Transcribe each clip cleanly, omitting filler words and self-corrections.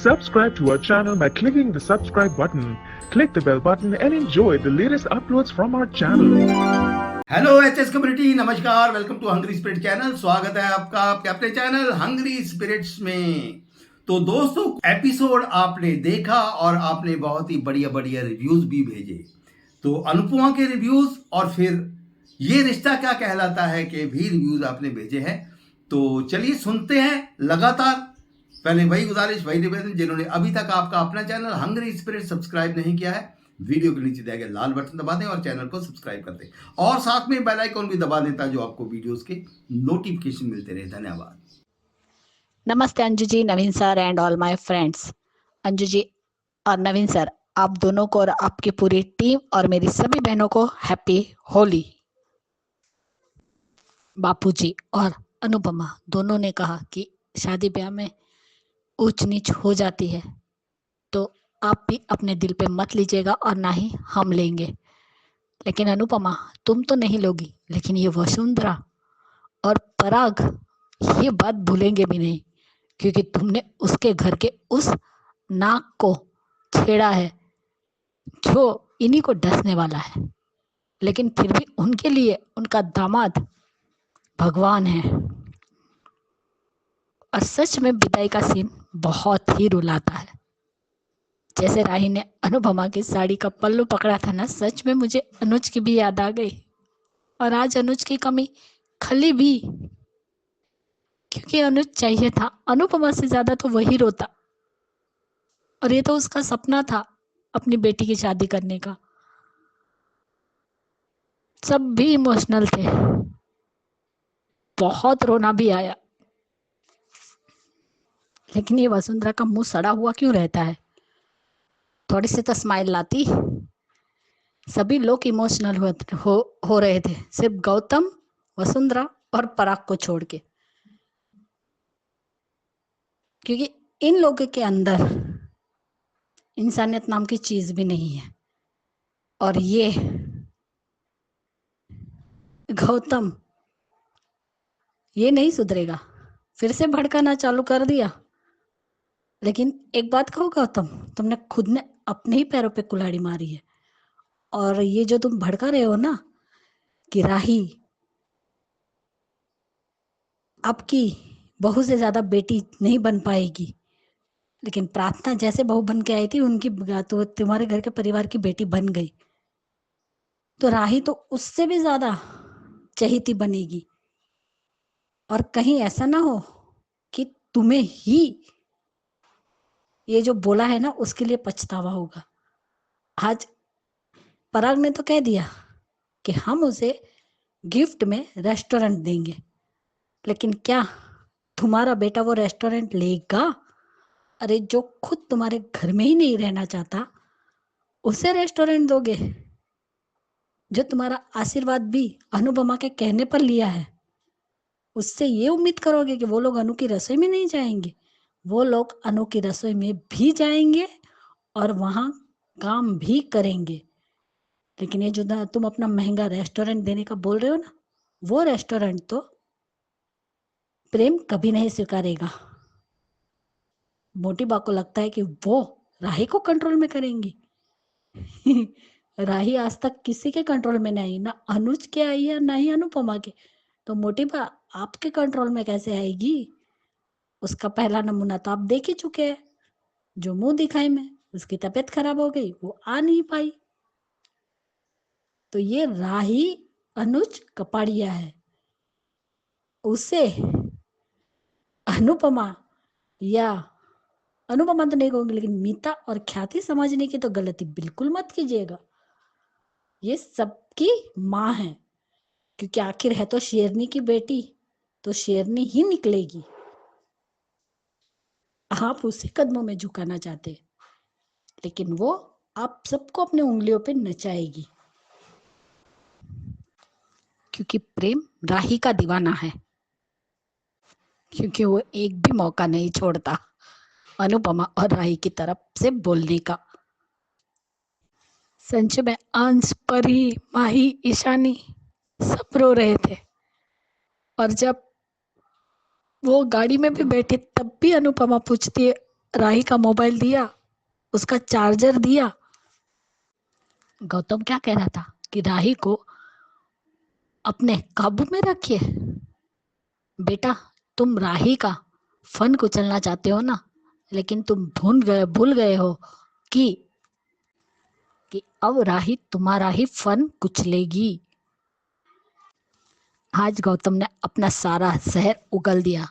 Subscribe to our channel by clicking the subscribe button. Click the bell button and enjoy the latest uploads from our channel. Hello HS community, नमस्कार। Welcome to Hungry Spirit channel. स्वागत है आपका आपके अपने channel hungry spirits में। तो दोस्तों, episode आपने देखा और आपने बहुत ही बढ़िया बढ़िया रिव्यूज भी भेजे। तो अनुपमा के रिव्यूज और फिर ये रिश्ता क्या कहलाता है के भी रिव्यूज आपने भेजे हैं। तो चलिए सुनते हैं लगातार। पहले वही गुजारिश, वही निवेदन, जिन्होंने अभी तक आपका अपना चैनल हंग्री स्पिरिट सब्सक्राइब नहीं किया है, वीडियो के नीचे दिया गया लाल बटन दबा दें और चैनल को सब्सक्राइब कर दें और साथ में बेल आइकन भी दबा दें ताकि आपको वीडियोस के नोटिफिकेशन मिलते रहे। धन्यवाद। नमस्ते Anju ji, Naveen sir and all my friends. Anju ji और नवीन सर, आप दोनों को और आपकी पूरी टीम और मेरी सभी बहनों को हैप्पी होली। बापूजी और अनुपमा दोनों ने कहा कि शादी ब्याह में ऊंच नीच हो जाती है, तो आप भी अपने दिल पे मत लीजिएगा और ना ही हम लेंगे। लेकिन अनुपमा, तुम तो नहीं लोगी, लेकिन ये वसुंधरा और पराग ये बात भूलेंगे भी नहीं, क्योंकि तुमने उसके घर के उस नाक को छेड़ा है जो इन्हीं को डसने वाला है। लेकिन फिर भी उनके लिए उनका दामाद भगवान है। और सच में विदाई का सीन बहुत ही रुलाता है। जैसे राही ने अनुपमा की साड़ी का पल्लू पकड़ा था ना, सच में मुझे अनुज की भी याद आ गई। और आज अनुज की कमी खली भी, क्योंकि अनुज चाहिए था। अनुपमा से ज्यादा तो वही रोता, और ये तो उसका सपना था अपनी बेटी की शादी करने का। सब भी इमोशनल थे, बहुत रोना भी आया। लेकिन ये वसुंधरा का मुंह सड़ा हुआ क्यों रहता है? थोड़ी सी तो स्माइल लाती। सभी लोग इमोशनल हो रहे थे, सिर्फ गौतम, वसुंधरा और पराग को छोड़ के, क्योंकि इन लोगों के अंदर इंसानियत नाम की चीज भी नहीं है। और ये गौतम ये नहीं सुधरेगा, फिर से भड़काना चालू कर दिया। लेकिन एक बात कहो गौतम, तुमने खुद ने अपने ही पैरों पे कुल्हाड़ी मारी है। और ये जो तुम भड़का रहे हो ना कि राही आपकी बहू से ज्यादा बेटी नहीं बन पाएगी, लेकिन प्रार्थना जैसे बहू बन के आई थी उनकी, तो तुम्हारे घर के परिवार की बेटी बन गई, तो राही तो उससे भी ज्यादा चहेती बनेगी। और कहीं ऐसा ना हो कि तुम्हें ही ये जो बोला है ना उसके लिए पछतावा होगा। आज पराग ने तो कह दिया कि हम उसे गिफ्ट में रेस्टोरेंट देंगे, लेकिन क्या तुम्हारा बेटा वो रेस्टोरेंट लेगा? अरे जो खुद तुम्हारे घर में ही नहीं रहना चाहता उसे रेस्टोरेंट दोगे? जो तुम्हारा आशीर्वाद भी अनुपमा के कहने पर लिया है, उससे ये उम्मीद करोगे कि वो लोग अनु की रसोई में नहीं जाएंगे? वो लोग अनु की रसोई में भी जाएंगे और वहां काम भी करेंगे। लेकिन ये जो तुम अपना महंगा रेस्टोरेंट देने का बोल रहे हो ना, वो रेस्टोरेंट तो प्रेम कभी नहीं स्वीकारेगा। मोटी बा को लगता है कि वो राही को कंट्रोल में करेंगी। राही आज तक किसी के कंट्रोल में नहीं, ना अनुज के आई है ना ही अनुपमा के, तो मोटी बा आपके कंट्रोल में कैसे आएगी? उसका पहला नमूना तो आप देख ही चुके हैं। जो मुंह दिखाई में उसकी तबीयत खराब हो गई, वो आ नहीं पाई। तो ये राही अनुज कपाड़िया है। उसे अनुपमा, या अनुपमा तो नहीं कहूंगी, लेकिन मीता और ख्याति समझने की तो गलती बिल्कुल मत कीजिएगा। ये सबकी माँ है, क्योंकि आखिर है तो शेरनी की बेटी, तो शेरनी ही निकलेगी। आप उसे कदमों में झुकाना चाहते, लेकिन वो आप सबको अपने उंगलियों पे नचाएगी, क्योंकि प्रेम राही का दीवाना है, क्योंकि वो एक भी मौका नहीं छोड़ता अनुपमा और राही की तरफ से बोलने का। संच में अंश, परी, माही, ईशानी सब रो रहे थे। और जब वो गाड़ी में भी बैठे तब भी अनुपमा पूछती है राही का मोबाइल दिया, उसका चार्जर दिया। गौतम क्या कह रहा था कि राही को अपने काबू में रखिए। बेटा, तुम राही का फन कुचलना चाहते हो ना, लेकिन तुम भूल गए हो कि अब राही तुम्हारा ही फन कुचलेगी। आज गौतम ने अपना सारा शहर उगल दिया,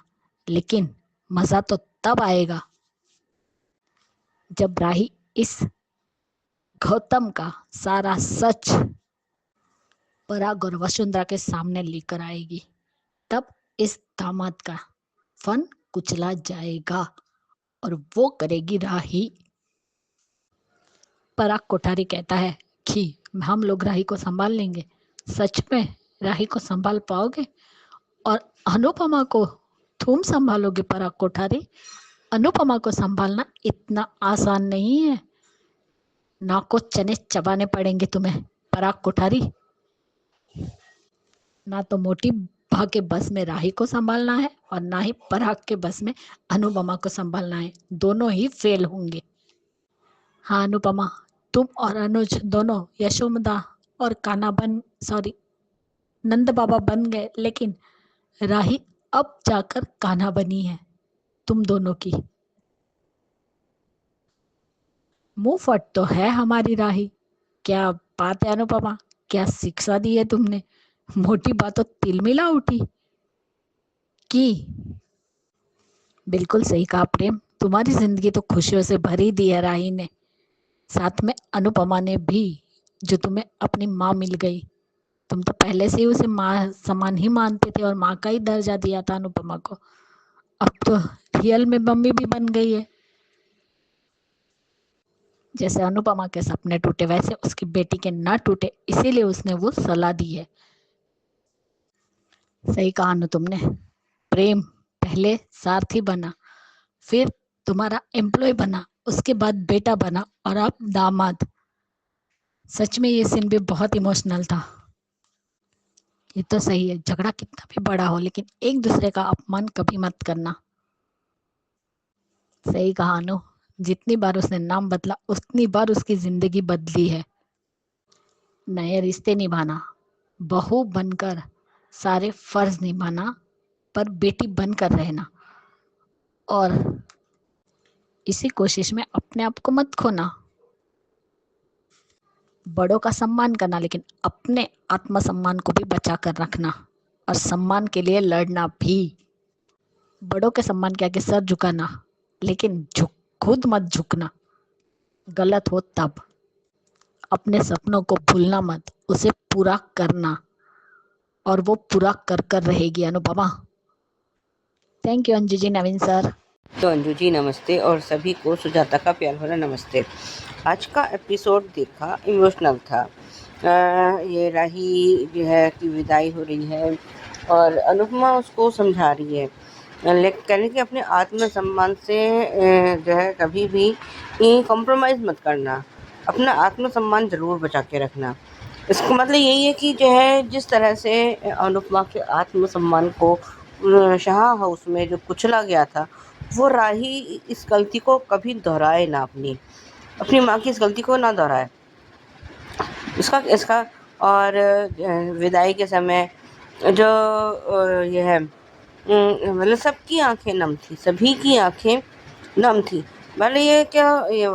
लेकिन मजा तो तब आएगा जब राही इस गौतम का सारा सच पराग और वसुंधरा के सामने लेकर आएगी। तब इस दामाद का फन कुचला जाएगा और वो करेगी राही। पराग कोठारी कहता है कि हम लोग राही को संभाल लेंगे। सच में राही को संभाल पाओगे? और अनुपमा को तुम संभालोगे पराग कोठारी? अनुपमा को संभालना इतना आसान नहीं है। नाको चने चबाने पड़ेंगे तुम्हें पराग कोठारी। ना तो मोटी भा के बस में राही को संभालना है और ना ही पराग के बस में अनुपमा को संभालना है। दोनों ही फेल होंगे। हाँ अनुपमा, तुम और अनुज दोनों यशोमदा और नंद बाबा बन गए, लेकिन राही अब जाकर कान्हा बनी है तुम दोनों की। मुंह फट तो है हमारी राही। क्या बात है अनुपमा, क्या शिक्षा दी है तुमने? मोटी बात तो तिल मिला उठी की। बिल्कुल सही कहा प्रेम, तुम्हारी जिंदगी तो खुशियों से भरी दी है राही ने। साथ में अनुपमा ने भी, जो तुम्हें अपनी माँ मिल गई। तुम तो पहले से ही उसे माँ समान ही मानते थे और माँ का ही दर्जा दिया था अनुपमा को। अब तो रियल में मम्मी भी बन गई है। जैसे अनुपमा के सपने टूटे वैसे उसकी बेटी के ना टूटे, इसीलिए उसने वो सलाह दी है। सही कहा अनु तुमने। प्रेम पहले सारथी बना, फिर तुम्हारा एम्प्लॉय बना, उसके बाद बेटा बना और अब दामाद। सच में ये सीन भी बहुत इमोशनल था। ये तो सही है, झगड़ा कितना भी बड़ा हो लेकिन एक दूसरे का अपमान कभी मत करना। सही कहा अनु, जितनी बार उसने नाम बदला उतनी बार उसकी जिंदगी बदली है। नए रिश्ते निभाना, बहू बनकर सारे फर्ज निभाना, पर बेटी बनकर रहना, और इसी कोशिश में अपने आप को मत खोना। बड़ों का सम्मान करना, लेकिन अपने आत्मसम्मान को भी बचा कर रखना और सम्मान के लिए लड़ना भी। बड़ों के सम्मान के आगे सर झुकाना, लेकिन खुद मत झुकना। गलत हो तब। अपने सपनों को भूलना मत, उसे पूरा करना, और वो पूरा कर कर रहेगी Anupama. Thank you Anju ji, Naveen sir. तो अंजू जी नमस्ते, और सभी को सुजाता का प्यार भरा नमस्ते। आज का एपिसोड देखा, इमोशनल था। ये राही जो है कि विदाई हो रही है और अनुपमा उसको समझा रही है, लेकिन कहने कि अपने आत्मसम्मान से जो है कभी भी कॉम्प्रोमाइज़ मत करना, अपना आत्मसम्मान ज़रूर बचा के रखना। इसका मतलब यही है कि जो है जिस तरह से अनुपमा के आत्मसम्मान को शाह हाउस में जो कुचला गया था, वो राही इस गलती को कभी दोहराए ना, अपनी माँ की इस गलती को ना दोहराए। इसका और विदाई के समय जो ये है मतलब सबकी आंखें नम थी, सभी की आंखें नम थी। मतलब ये क्या, ये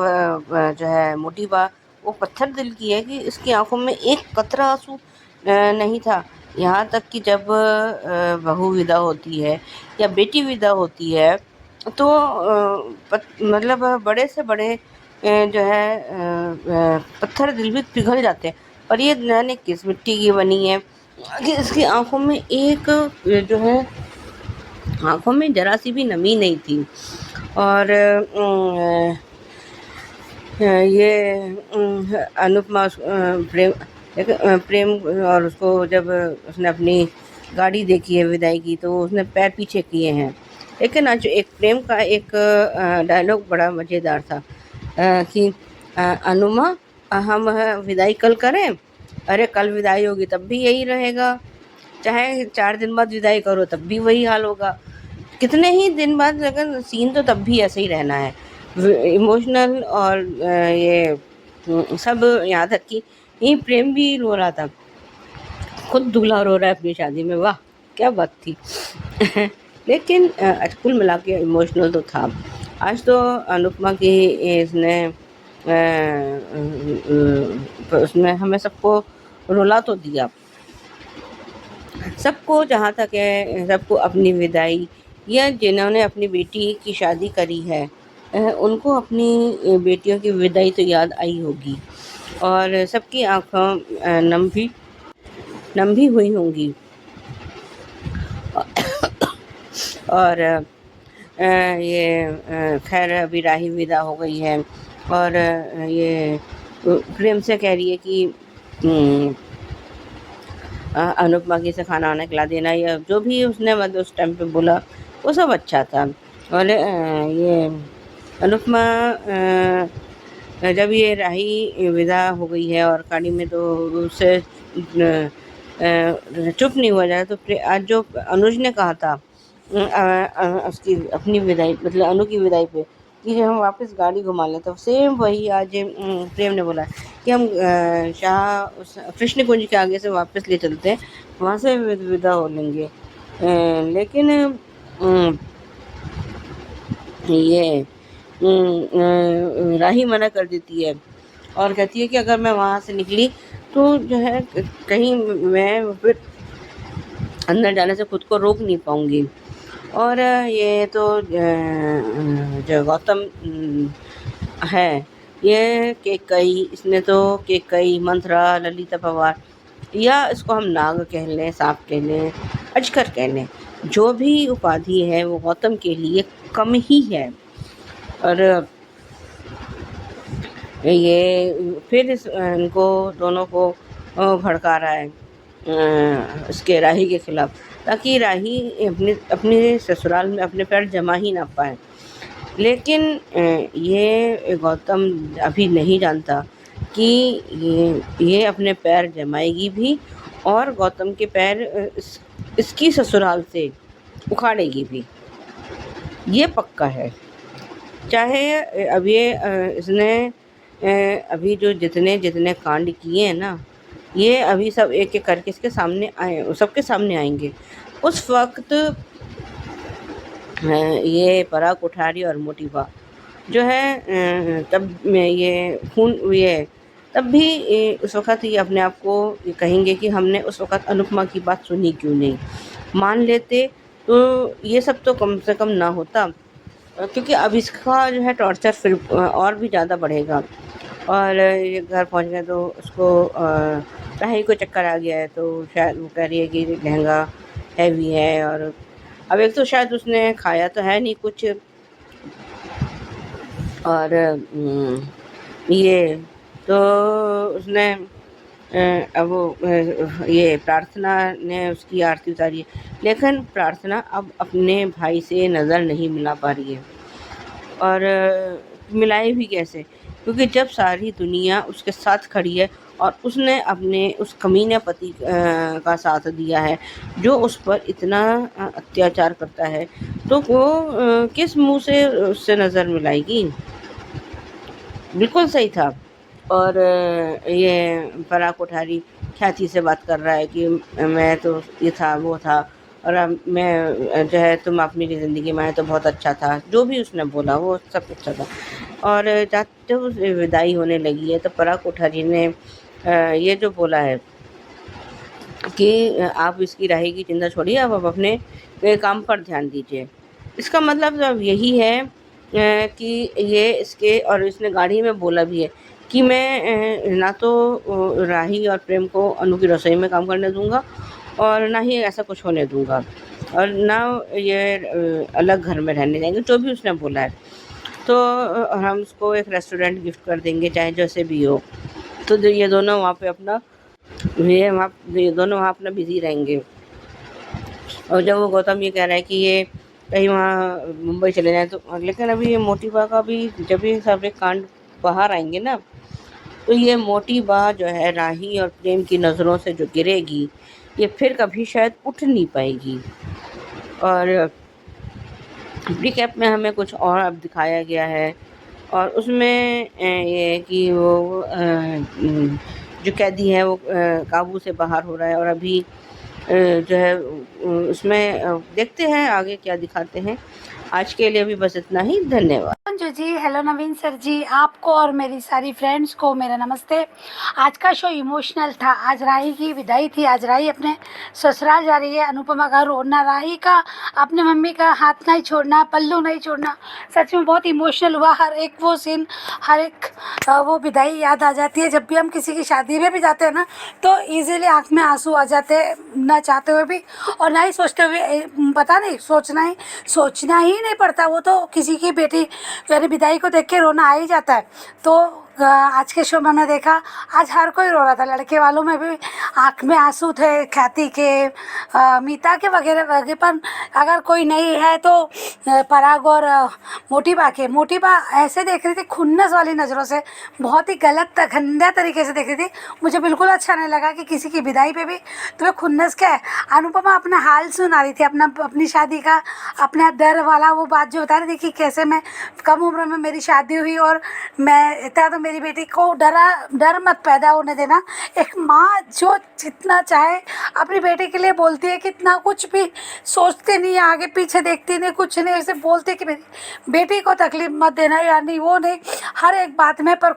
जो है मोटी बा वो पत्थर दिल की है कि इसकी आंखों में एक कतरा आंसू नहीं था। यहाँ तक कि जब बहू विदा होती है या बेटी विदा होती है तो मतलब बड़े से बड़े जो है पत्थर दिल भी पिघल जाते हैं, पर ये जाने किस मिट्टी की बनी है कि इसकी आंखों में एक जो है आंखों में जरा सी भी नमी नहीं थी। और ये अनुपमा प्रेम और उसको जब उसने अपनी गाड़ी देखी है विदाई की, तो उसने पैर पीछे किए हैं। लेकिन आज एक प्रेम का एक डायलॉग बड़ा मज़ेदार था कि अनुमा हम विदाई कल करें? अरे कल विदाई होगी तब भी यही रहेगा, चाहे 4 दिन बाद विदाई करो तब भी वही हाल होगा, कितने ही दिन बाद, लेकिन सीन तो तब भी ऐसे ही रहना है। इमोशनल और ये सब, यहाँ तक कि ये प्रेम भी रो रहा था, खुद दूल्हा रो रहा है अपनी शादी में, वाह क्या बात थी। लेकिन कुल मिला के इमोशनल तो था। आज तो अनुपमा की इसने उसने हमें सबको रुला तो दिया, सबको, जहाँ तक है सबको अपनी विदाई, या जिन्होंने अपनी बेटी की शादी करी है उनको अपनी बेटियों की विदाई तो याद आई होगी, और सबकी आँखों नम भी हुई होंगी। और ये खैर अभी राही विदा हो गई है, और ये प्रेम से कह रही है कि अनुपमा की से खाना वाना खिला देना, या जो भी उसने मतलब उस टाइम पे बोला वो सब अच्छा था। और ये अनुपमा जब ये राही विदा हो गई है और गाड़ी में, तो उससे चुप नहीं हुआ जाए। तो आज जो अनुज ने कहा था उसकी अपनी विदाई, मतलब अनु की विदाई पे, कि जब हम वापस गाड़ी घुमा लें, तो सेम वही आज प्रेम ने बोला कि हम शाह उस कृष्ण कुंज के आगे से वापस ले चलते हैं, वहाँ से विदा हो लेंगे। लेकिन ये राही मना कर देती है और कहती है कि अगर मैं वहाँ से निकली तो जो है कहीं मैं फिर अंदर जाने से खुद को रोक नहीं पाऊँगी। और ये तो जो गौतम है, ये केकई, इसने तो केकई, मंथरा, ललिता पवार, या इसको हम नाग कह लें, सांप कह लें, अजगर कह लें, जो भी उपाधि है वो गौतम के लिए कम ही है। और ये फिर इनको दोनों को भड़का रहा है इसके राही के खिलाफ, ताकि राही अपने ससुराल में अपने पैर जमा ही ना पाए। लेकिन ये गौतम अभी नहीं जानता कि ये अपने पैर जमाएगी भी, और गौतम के पैर इसकी ससुराल से उखाड़ेगी भी, ये पक्का है। चाहे अब ये इसने अभी जो जितने कांड किए हैं ना, ये अभी सब एक एक करके इसके सामने आए, सबके सामने आएंगे। उस वक्त ये पराग कोठारी और मोटी बा जो है तब में ये खून ये तब भी उस वक़्त ये अपने आप को ये कहेंगे कि हमने उस वक़्त अनुपमा की बात सुनी क्यों नहीं। मान लेते तो ये सब तो कम से कम ना होता, क्योंकि अब इसका जो है टॉर्चर फिर और भी ज़्यादा बढ़ेगा। और ये घर पहुंच गए तो उसको राही को चक्कर आ गया है, तो शायद वो कह रही है कि लहंगा हैवी है, और अब एक तो शायद उसने खाया तो है नहीं कुछ, और ये तो उसने अब वो ये प्रार्थना ने उसकी आरती उतारी है, लेकिन प्रार्थना अब अपने भाई से नज़र नहीं मिला पा रही है। और मिलाए भी कैसे, क्योंकि जब सारी दुनिया उसके साथ खड़ी है और उसने अपने उस कमीने पति का साथ दिया है जो उस पर इतना अत्याचार करता है, तो वो किस मुंह से उससे नज़र मिलाएगी। बिल्कुल सही था। और ये पराग कोठारी ख्याति से बात कर रहा है कि मैं तो ये था वो था, और अब मैं जो है तुम अपनी ज़िंदगी में आए तो बहुत अच्छा था, जो भी उसने बोला वो सब अच्छा था। और जब विदाई होने लगी है तो पराग कोठारी ने ये जो बोला है कि आप इसकी राही की चिंता छोड़िए, आप अपने काम पर ध्यान दीजिए। इसका मतलब अब यही है कि ये इसके, और इसने गाड़ी में बोला भी है कि मैं ना तो राही और प्रेम को अनु की रसोई में काम करने दूंगा, और ना ही ऐसा कुछ होने दूंगा, और ना ये अलग घर में रहने देंगे, जो भी उसने बोला है। तो हम उसको एक रेस्टोरेंट गिफ्ट कर देंगे, चाहे जैसे भी हो। तो ये दोनों वहाँ पे अपना ये दोनों वहाँ अपना बिजी रहेंगे। और जब वो गौतम ये कह रहा है कि ये कहीं वहाँ मुंबई चले जाएं, तो लेकिन अभी ये मोटी बा का भी जब ये सारे कांड बाहर आएंगे ना, तो ये मोटी बा जो है राही और प्रेम की नज़रों से जो गिरेगी, ये फिर कभी शायद उठ नहीं पाएगी। और रिकैप में हमें कुछ और अब दिखाया गया है और उसमें ये है कि वो जो कैदी है वो काबू से बाहर हो रहा है। और अभी जो है उसमें देखते हैं आगे क्या दिखाते हैं। आज के लिए अभी बस इतना ही, धन्यवाद। अंजू जी, हेलो नवीन सर जी, आपको और मेरी सारी फ्रेंड्स को मेरा नमस्ते। आज का शो इमोशनल था। आज राही की विदाई थी। आज राही अपने ससुराल जा रही है। अनुपमा का रोना, राही का अपने मम्मी का हाथ नहीं छोड़ना, पल्लू नहीं छोड़ना, सच में बहुत इमोशनल हुआ। हर एक वो सीन, हर एक वो विदाई याद आ जाती है। जब भी हम किसी की शादी में भी जाते हैं ना, तो ईजिली आँख में आंसू आ जाते हैं, ना चाहते हुए भी और ना ही सोचते हुए। पता नहीं, सोचना ही नहीं पड़ता। वो तो किसी की बेटी यानी विदाई को देख के रोना आ ही जाता है। तो आज के शो में हमने देखा, आज हर कोई रो रहा था। लड़के वालों में भी आँख में आंसू थे, ख्याति के, मीता के वगैरह वगैरह। पर अगर कोई नहीं है तो पराग और मोटी बा ऐसे देख रही थी खुन्नस वाली नज़रों से, बहुत ही गलत गंदा तरीके से देख रही थी। मुझे बिल्कुल अच्छा नहीं लगा कि किसी की विदाई पे भी तुम्हें खुन्नस क्या है। अनुपमा अपना हाल सुना रही थी, अपनी शादी का, अपना डर वाला वो बात जो बता रही थी कि कैसे मैं कम उम्र में मेरी शादी हुई और मैं इतना, तो मेरी बेटी को डर मत पैदा होने देना। एक माँ जो जितना चाहे अपनी बेटी के लिए बोलती है, कितना कुछ भी सोचते नहीं, आगे पीछे देखती नहीं, कुछ नहीं, उसे बोलती है कि मेरी बेटी को तकलीफ मत देना, यानी वो नहीं, हर एक बात में। पर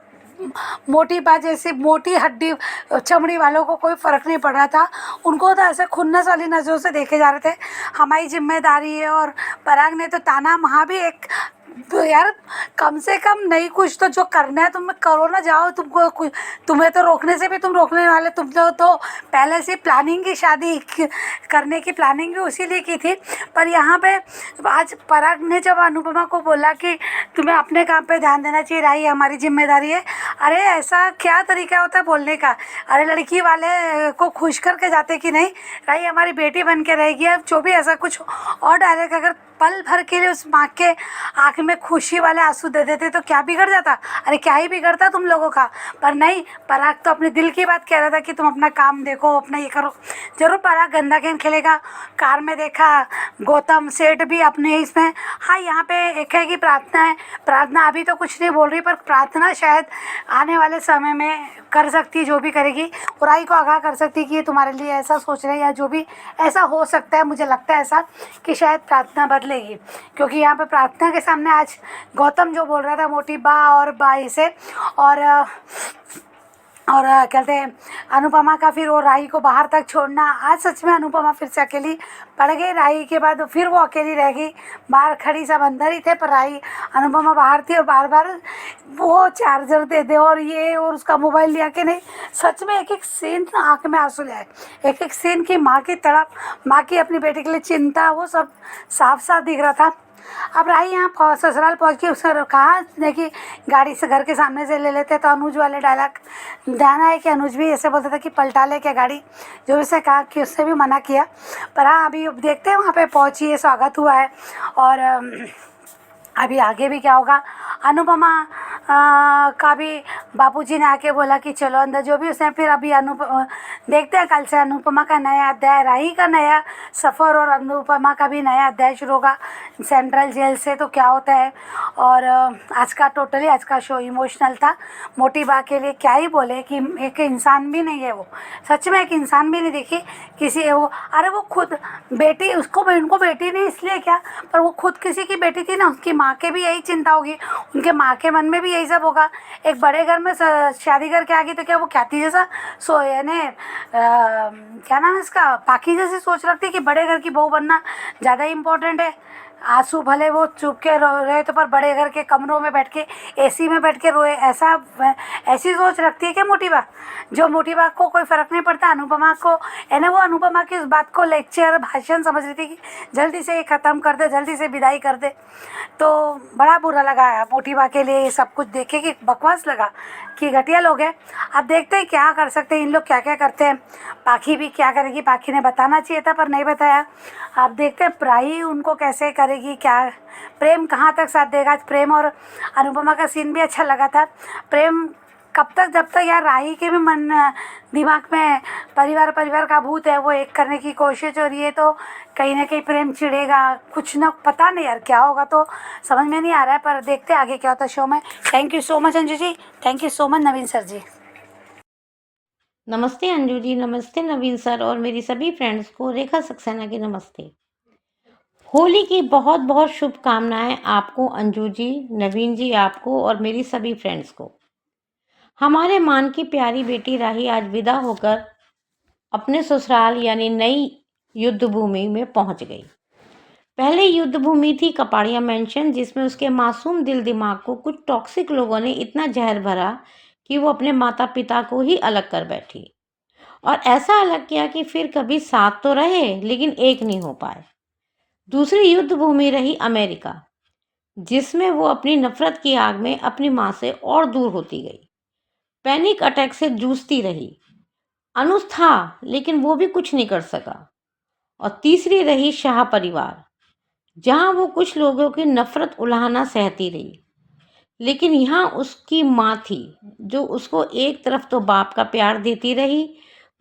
मोटी बात, जैसे मोटी हड्डी चमड़ी वालों को कोई फ़र्क नहीं पड़ रहा था, उनको तो ऐसे खुन्नस वाली नज़रों से देखे जा रहे थे। हमारी जिम्मेदारी है। और पराग ने तो ताना महा भी एक, तो यार कम से कम नहीं, कुछ तो जो करना है तुम करो ना, जाओ। तुम्हें तो रोकने से भी तुम रोकने वाले, तुम तो पहले से प्लानिंग की, शादी करने की प्लानिंग भी उसी लिए की थी। पर यहाँ पे आज पराग ने जब अनुपमा को बोला कि तुम्हें अपने काम पे ध्यान देना चाहिए, राही हमारी जिम्मेदारी है। अरे ऐसा क्या तरीका होता है बोलने का? अरे लड़की वाले को खुश करके जाते कि नहीं, राही हमारी बेटी बन के रहेगी। अब जो भी ऐसा कुछ और डायरेक्ट अगर पल भर के लिए उस माँ के आँख में खुशी वाले आंसू दे देते तो क्या बिगड़ जाता? अरे क्या ही बिगड़ता तुम लोगों का। पर नहीं, पराग तो अपने दिल की बात कह रहा था कि तुम अपना काम देखो, अपना ये करो। जरूर पराग गंदा गेम खेलेगा। कार में देखा गौतम सेठ भी अपने इसमें। हाँ, यहाँ पे एक है कि प्रार्थना है। प्रार्थना अभी तो कुछ नहीं बोल रही, पर प्रार्थना शायद आने वाले समय में कर सकती है, जो भी करेगी राही को आगाह कर सकती है कि ये तुम्हारे लिए ऐसा सोच रहे हैं, या जो भी ऐसा हो सकता है। मुझे लगता है ऐसा कि शायद प्रार्थना बदलेगी, क्योंकि यहाँ पे प्रार्थना के सामने आज गौतम जो बोल रहा था मोटी बा और बाई से, और कहते हैं अनुपमा का फिर वो राही को बाहर तक छोड़ना। आज सच में अनुपमा फिर से अकेली पड़ गई। राही के बाद फिर वो अकेली रह गई, बाहर खड़ी, सब अंदर ही थे, पर राही, अनुपमा बाहर थी और बार बार वो चार्जर दे दे और ये और उसका मोबाइल लिया कि नहीं। सच में एक एक सीन आँख में आंसू ले आए। एक एक सीन की माँ की तड़प, माँ की अपनी बेटी के लिए चिंता, वो सब साफ साफ दिख रहा था। अब राही यहाँ ससुराल पहुँच के उसने कहा कि गाड़ी से घर के सामने से ले लेते, तो अनुज वाले डायलॉग ध्यान आया कि अनुज भी ऐसे बोलता था कि पलटा ले क्या गाड़ी, जो भी उसने कहा कि उससे भी मना किया। पर हाँ, अभी देखते हैं, वहाँ पे पहुँची है, स्वागत हुआ है, और अभी आगे भी क्या होगा। अनुपमा का भी बापूजी ने आके बोला कि चलो अंदर, जो भी उसने। फिर अभी देखते हैं कल से अनुपमा का नया अध्याय, राही का नया सफ़र, और अनुपमा का भी नया अध्याय शुरू होगा सेंट्रल जेल से, तो क्या होता है। और आज का शो इमोशनल था। मोटी बा के लिए क्या ही बोले कि एक इंसान भी नहीं है वो, सच में एक इंसान भी नहीं दिखी किसी वो। अरे वो खुद बेटी, उनको बेटी नहीं इसलिए क्या, पर वो खुद किसी की बेटी थी ना, उसकी माँ के भी यही चिंता होगी, उनके माँ के मन में भी यही सब होगा। एक बड़े घर में शादी करके आ गई तो क्या वो ख्याति जैसा यानी क्या नाम है इसका, पाखी जैसी सोच रखती कि बड़े घर की बहू बनना ज़्यादा इम्पोर्टेंट है। आंसू भले वो चुप के रो रहे तो, पर बड़े घर के कमरों में बैठ के, एसी में बैठ के रोए, ऐसी सोच रखती है क्या मोटी बा? जो मोटी बा को कोई फ़र्क नहीं पड़ता। अनुपमा को यानी वो अनुपमा की उस बात को लेक्चर भाषण समझ रही थी कि जल्दी से ये ख़त्म कर दे, जल्दी से विदाई कर दे। तो बड़ा बुरा लगा मोटी बा के लिए ये सब कुछ देखे कि बकवास लगा कि घटिया लोग हैं। अब देखते हैं क्या कर सकते हैं इन लोग, क्या क्या करते हैं। पाखी भी क्या करेगी, पाखी ने बताना चाहिए था पर नहीं बताया। अब देखते हैं राही उनको कैसे करेगी, क्या प्रेम कहाँ तक साथ देगा। आज प्रेम और अनुपमा का सीन भी अच्छा लगा था। प्रेम कब तक, जब तक यार राही के भी मन दिमाग में परिवार का भूत है, वो एक करने की कोशिश हो रही है, तो कहीं ना कहीं प्रेम चिढ़ेगा, कुछ ना, पता नहीं यार क्या होगा, तो समझ में नहीं आ रहा है, पर देखते हैं आगे क्या होता है शो में। Thank you so much Anju ji, thank you so much Naveen sir ji. नमस्ते अंजू जी, नमस्ते नवीन सर और मेरी सभी फ्रेंड्स को रेखा सक्सेना की नमस्ते। होली की बहुत बहुत शुभकामनाएं आपको अंजू जी, नवीन जी, आपको और मेरी सभी फ्रेंड्स को। हमारे मान की प्यारी बेटी राही आज विदा होकर अपने ससुराल यानी नई युद्ध भूमि में पहुंच गई। पहले युद्ध भूमि थी कपाड़िया मेंशन, जिसमें उसके मासूम दिल दिमाग को कुछ टॉक्सिक लोगों ने इतना जहर भरा कि वो अपने माता पिता को ही अलग कर बैठी, और ऐसा अलग किया कि फिर कभी साथ तो रहे लेकिन एक नहीं हो पाए। दूसरी युद्ध भूमि रही अमेरिका, जिसमें वो अपनी नफरत की आग में अपनी मां से और दूर होती गई, पैनिक अटैक से जूझती रही। अनुज था लेकिन वो भी कुछ नहीं कर सका। और तीसरी रही शाह परिवार, जहां वो कुछ लोगों की नफरत उलाहना सहती रही, लेकिन यहाँ उसकी माँ थी जो उसको एक तरफ तो बाप का प्यार देती रही,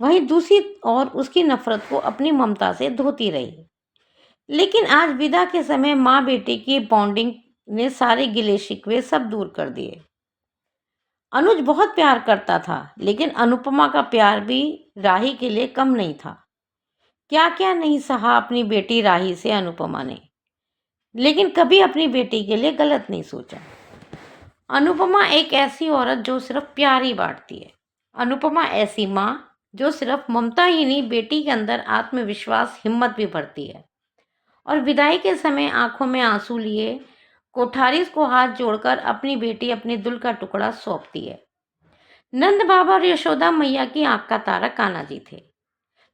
वहीं दूसरी ओर उसकी नफरत को अपनी ममता से धोती रही। लेकिन आज विदा के समय माँ बेटी की बॉन्डिंग ने सारे गिले शिकवे सब दूर कर दिए। अनुज बहुत प्यार करता था, लेकिन अनुपमा का प्यार भी राही के लिए कम नहीं था। क्या क्या नहीं सहा अपनी बेटी राही से अनुपमा ने, लेकिन कभी अपनी बेटी के लिए गलत नहीं सोचा। अनुपमा एक ऐसी औरत जो सिर्फ प्यार ही बांटती है। अनुपमा ऐसी माँ जो सिर्फ ममता ही नहीं, बेटी के अंदर आत्मविश्वास, हिम्मत भी भरती है। और विदाई के समय आंखों में आंसू लिए कोठारीस को हाथ जोड़कर अपनी बेटी, अपने दिल का टुकड़ा सौंपती है। नंद बाबा और यशोदा मैया की आंख का तारा कान्हा जी थे,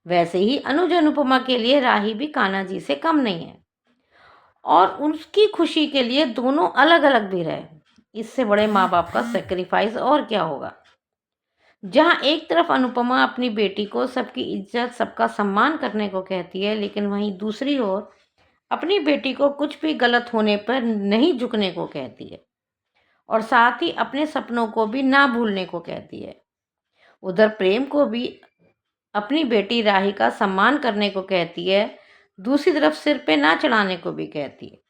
वैसे ही अनुज अनुपमा के लिए राही भी कान्हा जी से कम नहीं है, और उसकी खुशी के लिए दोनों अलग अलग भी रहे। इससे बड़े माँ बाप का सेक्रीफाइस और क्या होगा। जहाँ एक तरफ अनुपमा अपनी बेटी को सबकी इज्जत, सबका सम्मान करने को कहती है, लेकिन वहीं दूसरी ओर अपनी बेटी को कुछ भी गलत होने पर नहीं झुकने को कहती है, और साथ ही अपने सपनों को भी ना भूलने को कहती है। उधर प्रेम को भी अपनी बेटी राही का सम्मान करने को कहती है, दूसरी तरफ सिर पे ना चढ़ाने को भी कहती है।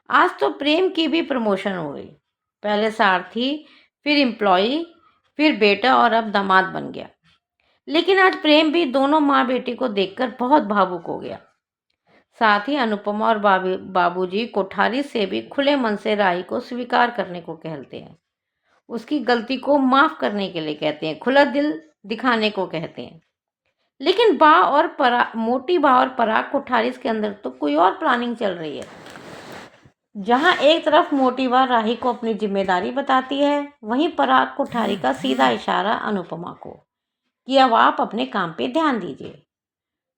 आज तो प्रेम की भी प्रमोशन हो गई, पहले सारथी, फिर एम्प्लॉई, फिर बेटा और अब दामाद बन गया। लेकिन आज प्रेम भी दोनों माँ बेटी को देखकर बहुत भावुक हो गया। साथ ही अनुपमा और बाबूजी कोठारी से भी खुले मन से राही को स्वीकार करने को कहते हैं, उसकी गलती को माफ करने के लिए कहते हैं, खुला दिल दिखाने को कहते हैं। लेकिन मोटी बा और पराग कोठारीस के अंदर तो कोई और प्लानिंग चल रही है। जहां एक तरफ मोटी बा राही को अपनी जिम्मेदारी बताती है, वहीं पराग कोठारी का सीधा इशारा अनुपमा को कि अब आप अपने काम पे ध्यान दीजिए।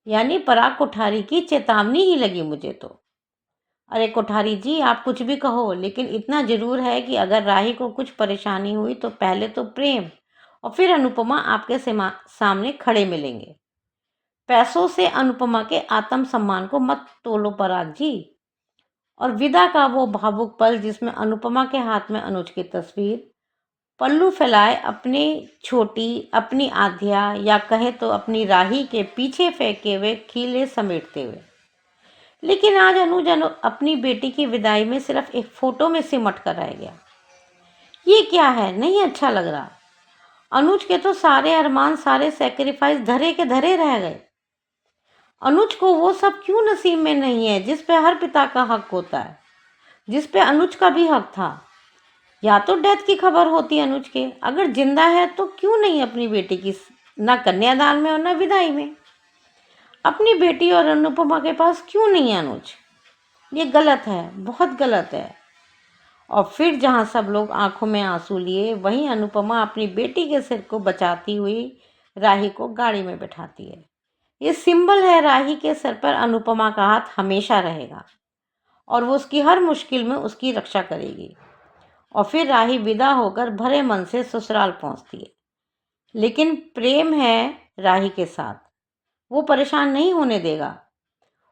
यानी पराग कोठारी की चेतावनी ही लगी मुझे तो। अरे कोठारी जी, आप कुछ भी कहो, लेकिन इतना जरूर है कि अगर राही को कुछ परेशानी हुई तो पहले तो प्रेम और फिर अनुपमा आपके सामने खड़े मिलेंगे। पैसों से अनुपमा के आत्म सम्मान को मत तोलो पराग जी। और विदा का वो भावुक पल जिसमें अनुपमा के हाथ में अनुज की तस्वीर, पल्लू फैलाए अपनी छोटी, अपनी आध्या, या कहे तो अपनी राही के पीछे फेंके हुए खीले समेटते हुए। लेकिन आज अनुज अपनी बेटी की विदाई में सिर्फ एक फोटो में सिमट कर रह गया। ये क्या है, नहीं अच्छा लग रहा। अनुज के तो सारे अरमान, सारे सेक्रीफाइस धरे के धरे रह गए। अनुज को वो सब क्यों नसीब में नहीं है जिस पे हर पिता का हक होता है, जिस पे अनुज का भी हक था। या तो डेथ की खबर होती अनुज के, अगर जिंदा है तो क्यों नहीं अपनी बेटी की, ना कन्यादान में और ना विदाई में। अपनी बेटी और अनुपमा के पास क्यों नहीं है अनुज। ये गलत है, बहुत गलत है। और फिर जहाँ सब लोग आंखों में आंसू लिए, वहीं अनुपमा अपनी बेटी के सिर को बचाती हुई राही को गाड़ी में बैठाती है। ये सिंबल है, राही के सर पर अनुपमा का हाथ हमेशा रहेगा और वो उसकी हर मुश्किल में उसकी रक्षा करेगी। और फिर राही विदा होकर भरे मन से ससुराल पहुंचती है। लेकिन प्रेम है राही के साथ, वो परेशान नहीं होने देगा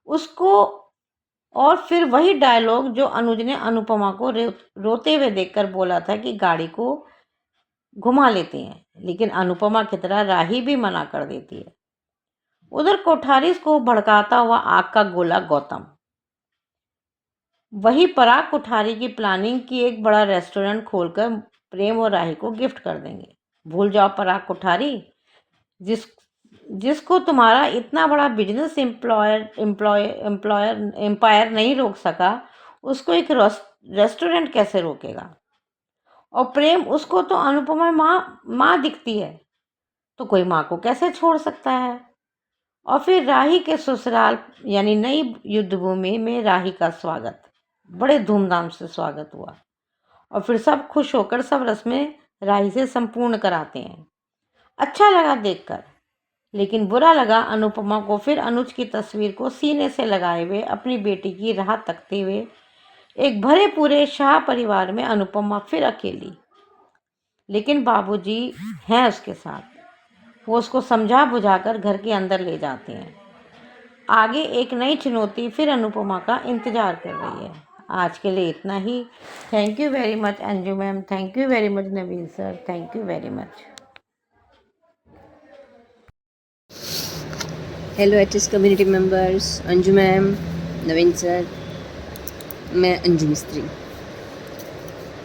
उसको। और फिर वही डायलॉग जो अनुज ने अनुपमा को रोते हुए देखकर बोला था कि गाड़ी को घुमा लेती हैं, लेकिन अनुपमा की तरह राही भी मना कर देती है। उधर कोठारी को भड़काता हुआ आग का गोला गौतम। वही पराग कोठारी की प्लानिंग की एक बड़ा रेस्टोरेंट खोलकर प्रेम और राही को गिफ्ट कर देंगे। भूल जाओ पराग कोठारी, जिसको तुम्हारा इतना बड़ा बिजनेस एम्पायर नहीं रोक सका, उसको एक रेस्टोरेंट कैसे रोकेगा। और प्रेम, उसको तो अनुपमा माँ दिखती है, तो कोई माँ को कैसे छोड़ सकता है। और फिर राही के ससुराल यानी नई युद्धभूमि में राही का स्वागत, बड़े धूमधाम से स्वागत हुआ। और फिर सब खुश होकर सब रस्में राही से संपूर्ण कराते हैं। अच्छा लगा देखकर, लेकिन बुरा लगा अनुपमा को फिर अनुज की तस्वीर को सीने से लगाए हुए अपनी बेटी की राह तकते हुए। एक भरे पूरे शाह परिवार में अनुपमा फिर अकेली, लेकिन बाबूजी हैं उसके साथ। वो उसको समझा बुझाकर घर के अंदर ले जाते हैं। आगे एक नई चुनौती फिर अनुपमा का इंतजार कर रही है। आज के लिए इतना ही। Thank you very much Anju ma'am, thank you very much Naveen sir, thank you very much. Hello HS community members, Anju ma'am, Naveen sir, मैं अंजू मिस्त्री।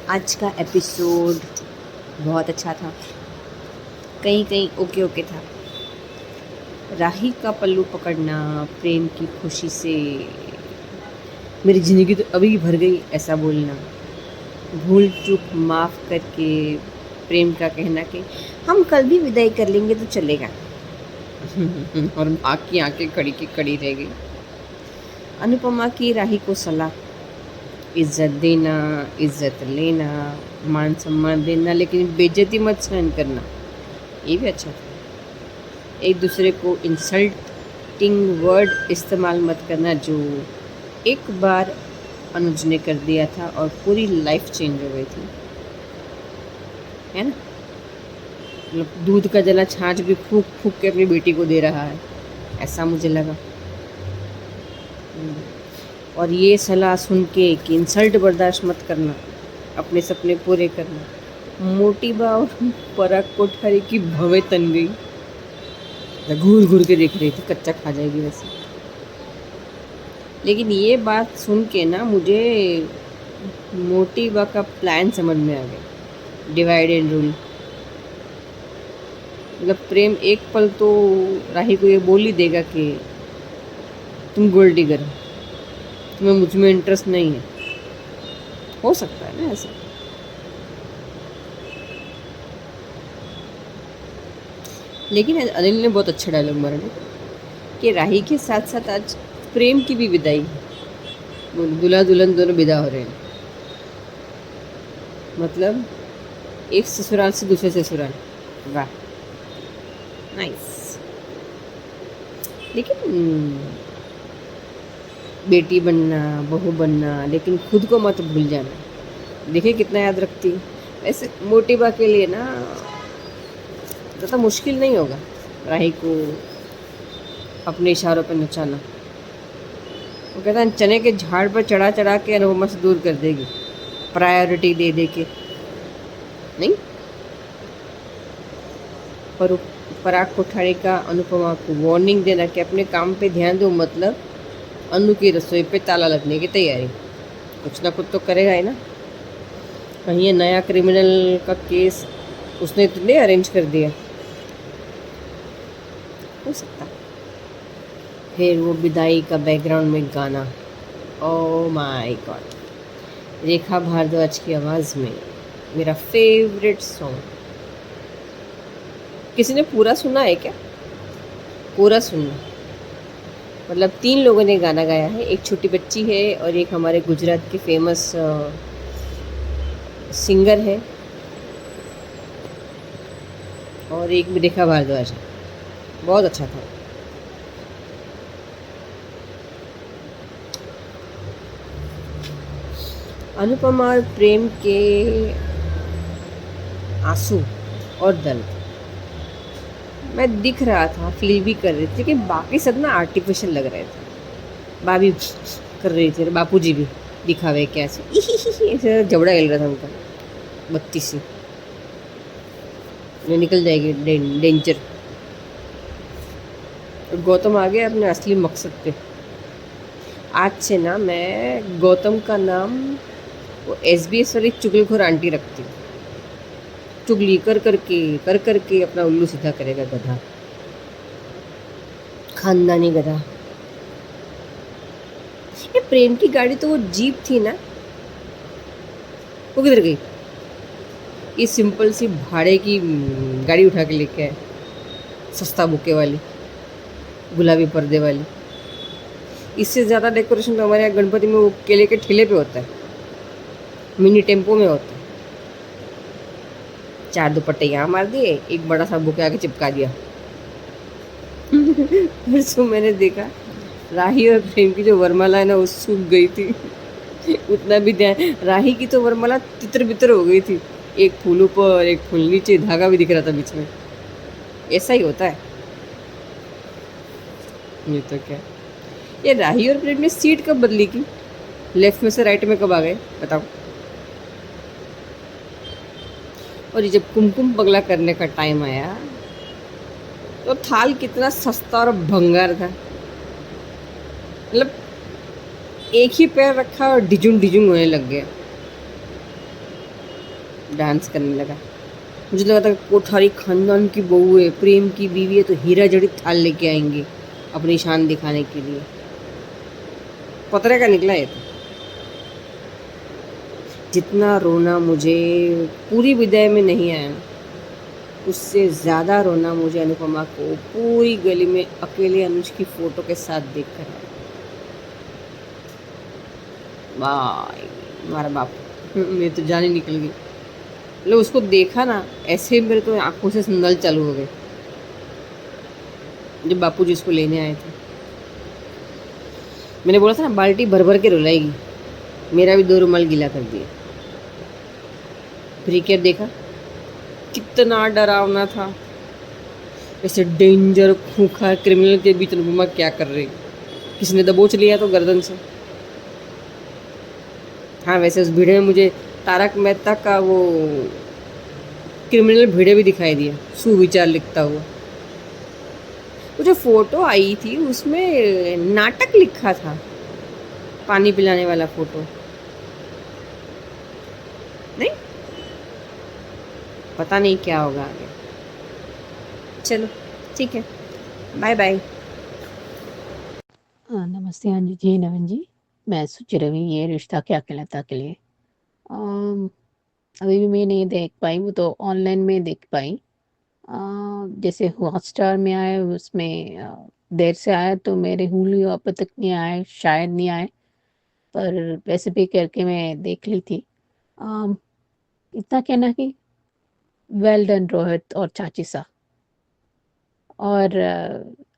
आज का एपिसोड बहुत अच्छा था, कहीं कहीं ओके ओके था। राही का पल्लू पकड़ना, प्रेम की खुशी से मेरी ज़िंदगी तो अभी भर गई ऐसा बोलना, भूल चूक माफ़ करके प्रेम का कहना कि हम कल भी विदाई कर लेंगे तो चलेगा और बाकी आंखें खड़ी की खड़ी रह गई। अनुपमा की राही को सलाह, इज्जत देना, इज्जत लेना, मान सम्मान देना, लेकिन बेइज्जती मत सहन करना, ये भी अच्छा था। एक दूसरे को इंसल्टिंग वर्ड इस्तेमाल मत करना, जो एक बार अनुज ने कर दिया था और पूरी लाइफ चेंज हो गई थी, है ना। मतलब दूध का जला छाछ भी फूंक फूंक के अपनी बेटी को दे रहा है, ऐसा मुझे लगा। और ये सलाह सुन के कि इंसल्ट बर्दाश्त मत करना, अपने सपने पूरे करना। मोटी बा और पराग कोठारी की भवें तन गई, घूर घूर के देख रही थी, कच्चा खा जाएगी वैसे। लेकिन ये बात सुन के ना मुझे मोटी बा का प्लान समझ में आ गया, डिवाइड एंड रूल। मतलब प्रेम एक पल तो राही को ये बोल ही देगा कि तुम गोल्ड डिगर हो, तुम्हें मुझ में इंटरेस्ट नहीं है, हो सकता है ना ऐसा। लेकिन अनिल ने बहुत अच्छा डायलॉग मारा कि राही के साथ साथ आज प्रेम की भी विदाई है, दूल्हा दुल्हन दोनों विदा हो रहे हैं। मतलब एक ससुराल से दूसरे ससुराल, वाह नाइस। लेकिन बेटी बनना, बहू बनना, लेकिन खुद को मत भूल जाना। देखिए कितना याद रखती है। वैसे मोटी बा के लिए ना ज़्यादा मुश्किल नहीं होगा राही को अपने इशारों पर नचाना। वो कहता है चने के झाड़ पर चढ़ा चढ़ा के अनुपमा से दूर कर देगी, प्रायोरिटी दे दे के नहीं। पर पराग कोठारी का अनुपमा को वार्निंग देना कि अपने काम पे ध्यान दो, मतलब अनु की रसोई पे ताला लगने की तैयारी। कुछ ना कुछ तो करेगा ही ना। कहीं ये नया क्रिमिनल का केस उसने तो नहीं अरेंज कर दिया, हो सकता। फिर वो विदाई का बैकग्राउंड में गाना, ओ माय गॉड, रेखा भारद्वाज की आवाज़ में मेरा फेवरेट सॉन्ग। किसी ने पूरा सुना है क्या? पूरा सुनना। मतलब 3 लोगों ने गाना गाया है, एक छोटी बच्ची है और एक हमारे गुजरात के फेमस सिंगर है और एक भी रेखा भारद्वाज है। बहुत अच्छा था। अनुपमा और प्रेम के आंसू और दर्द मैं दिख रहा था, फील भी कर रही थी, लेकिन बाकी सब ना आर्टिफिशियल लग रहे थे। भाभी कर रही थी, बापूजी भी दिखावे कैसे ऐसे जबड़ा हिल रहा था उनका, बत्ती सी। ये निकल जाएगी डेंजर। और गौतम आ गया अपने असली मकसद पे। आज से ना मैं गौतम का नाम वो SBS वाली चुगलखोर आंटी रखती हूँ। चुगली कर करके अपना उल्लू सीधा करेगा गधा, खानदानी गधा। ये प्रेम की गाड़ी तो वो जीप थी ना, वो किधर गई? ये सिंपल सी भाड़े की गाड़ी उठा के लेके आए, सस्ता बुके वाली, गुलाबी पर्दे वाली। इससे ज़्यादा डेकोरेशन तो हमारे यहाँ गणपति में वो केले के ठेले पे होता है, मिनी टेम्पो में होता है। 4 दुपट्टे यहाँ मार दिए, एक बड़ा सा बुके आके चिपका दिया। परसों मैंने देखा राही और प्रेम की जो वरमाला है ना, वो सूख गई थी। उतना भी ध्यान, राही की तो वरमाला तितर बितर हो गई थी, एक फूल ऊपर एक फूल नीचे, धागा भी दिख रहा था बीच में। ऐसा ही होता है ये तो। क्या ये राही और प्रेम ने सीट कब बदली की? लेफ्ट में से राइट में कब आ गए बताओ? और ये जब कुमकुम पगला करने का टाइम आया तो थाल कितना सस्ता और भंगार था। मतलब एक ही पैर रखा और डिजुंग डिजुंग होने लग गया, डांस करने लगा। मुझे लगा था कोठारी खानदान की बहू है, प्रेम की बीवी है, तो हीरा जड़ित थाल लेके आएंगे अपनी शान दिखाने के लिए। पतरे का निकला है तो। जितना रोना मुझे पूरी विदाई में नहीं आया ना, उससे ज़्यादा रोना मुझे अनुपमा को पूरी गली में अकेले अनुज की फ़ोटो के साथ देख कर आया। भाई हमारा बाप, मेरी तो जान ही निकल गई। मतलब उसको देखा ना, ऐसे मेरे तो आंखों से नल चालू हो गए जब बापू जी उसको लेने आए थे। मैंने बोला था ना बाल्टी भर भर के रुलाएगी, मेरा भी 2 रुमाल गीला कर दिया। फिर क्या देखा, कितना डरावना था। ऐसे डेंजर खूंखार क्रिमिनल के बीच अनुपमा क्या कर रही, किसी ने दबोच लिया तो गर्दन से। हाँ वैसे उस वीडियो में मुझे तारक मेहता का वो क्रिमिनल भिड़े भी दिखाई दिया, सुविचार लिखता हुआ। वो जो फोटो आई थी उसमें नाटक लिखा था, पानी पिलाने वाला फोटो नहीं। पता नहीं क्या होगा आगे। चलो ठीक है, बाय बाय। नमस्ते हाँ जी नवीन जी, मैं सुचि रवि, ये रिश्ता क्या कहलाता के लिए अभी भी मैं नहीं देख पाई, वो तो ऑनलाइन में देख पाई। जैसे हॉटस्टार में आए उसमें देर से आया, तो मेरे हुली अब तक नहीं आए, शायद नहीं आए, पर वैसे भी करके मैं देख ली थी। इतना कहना कि वेल डन रोहित और चाची सा। और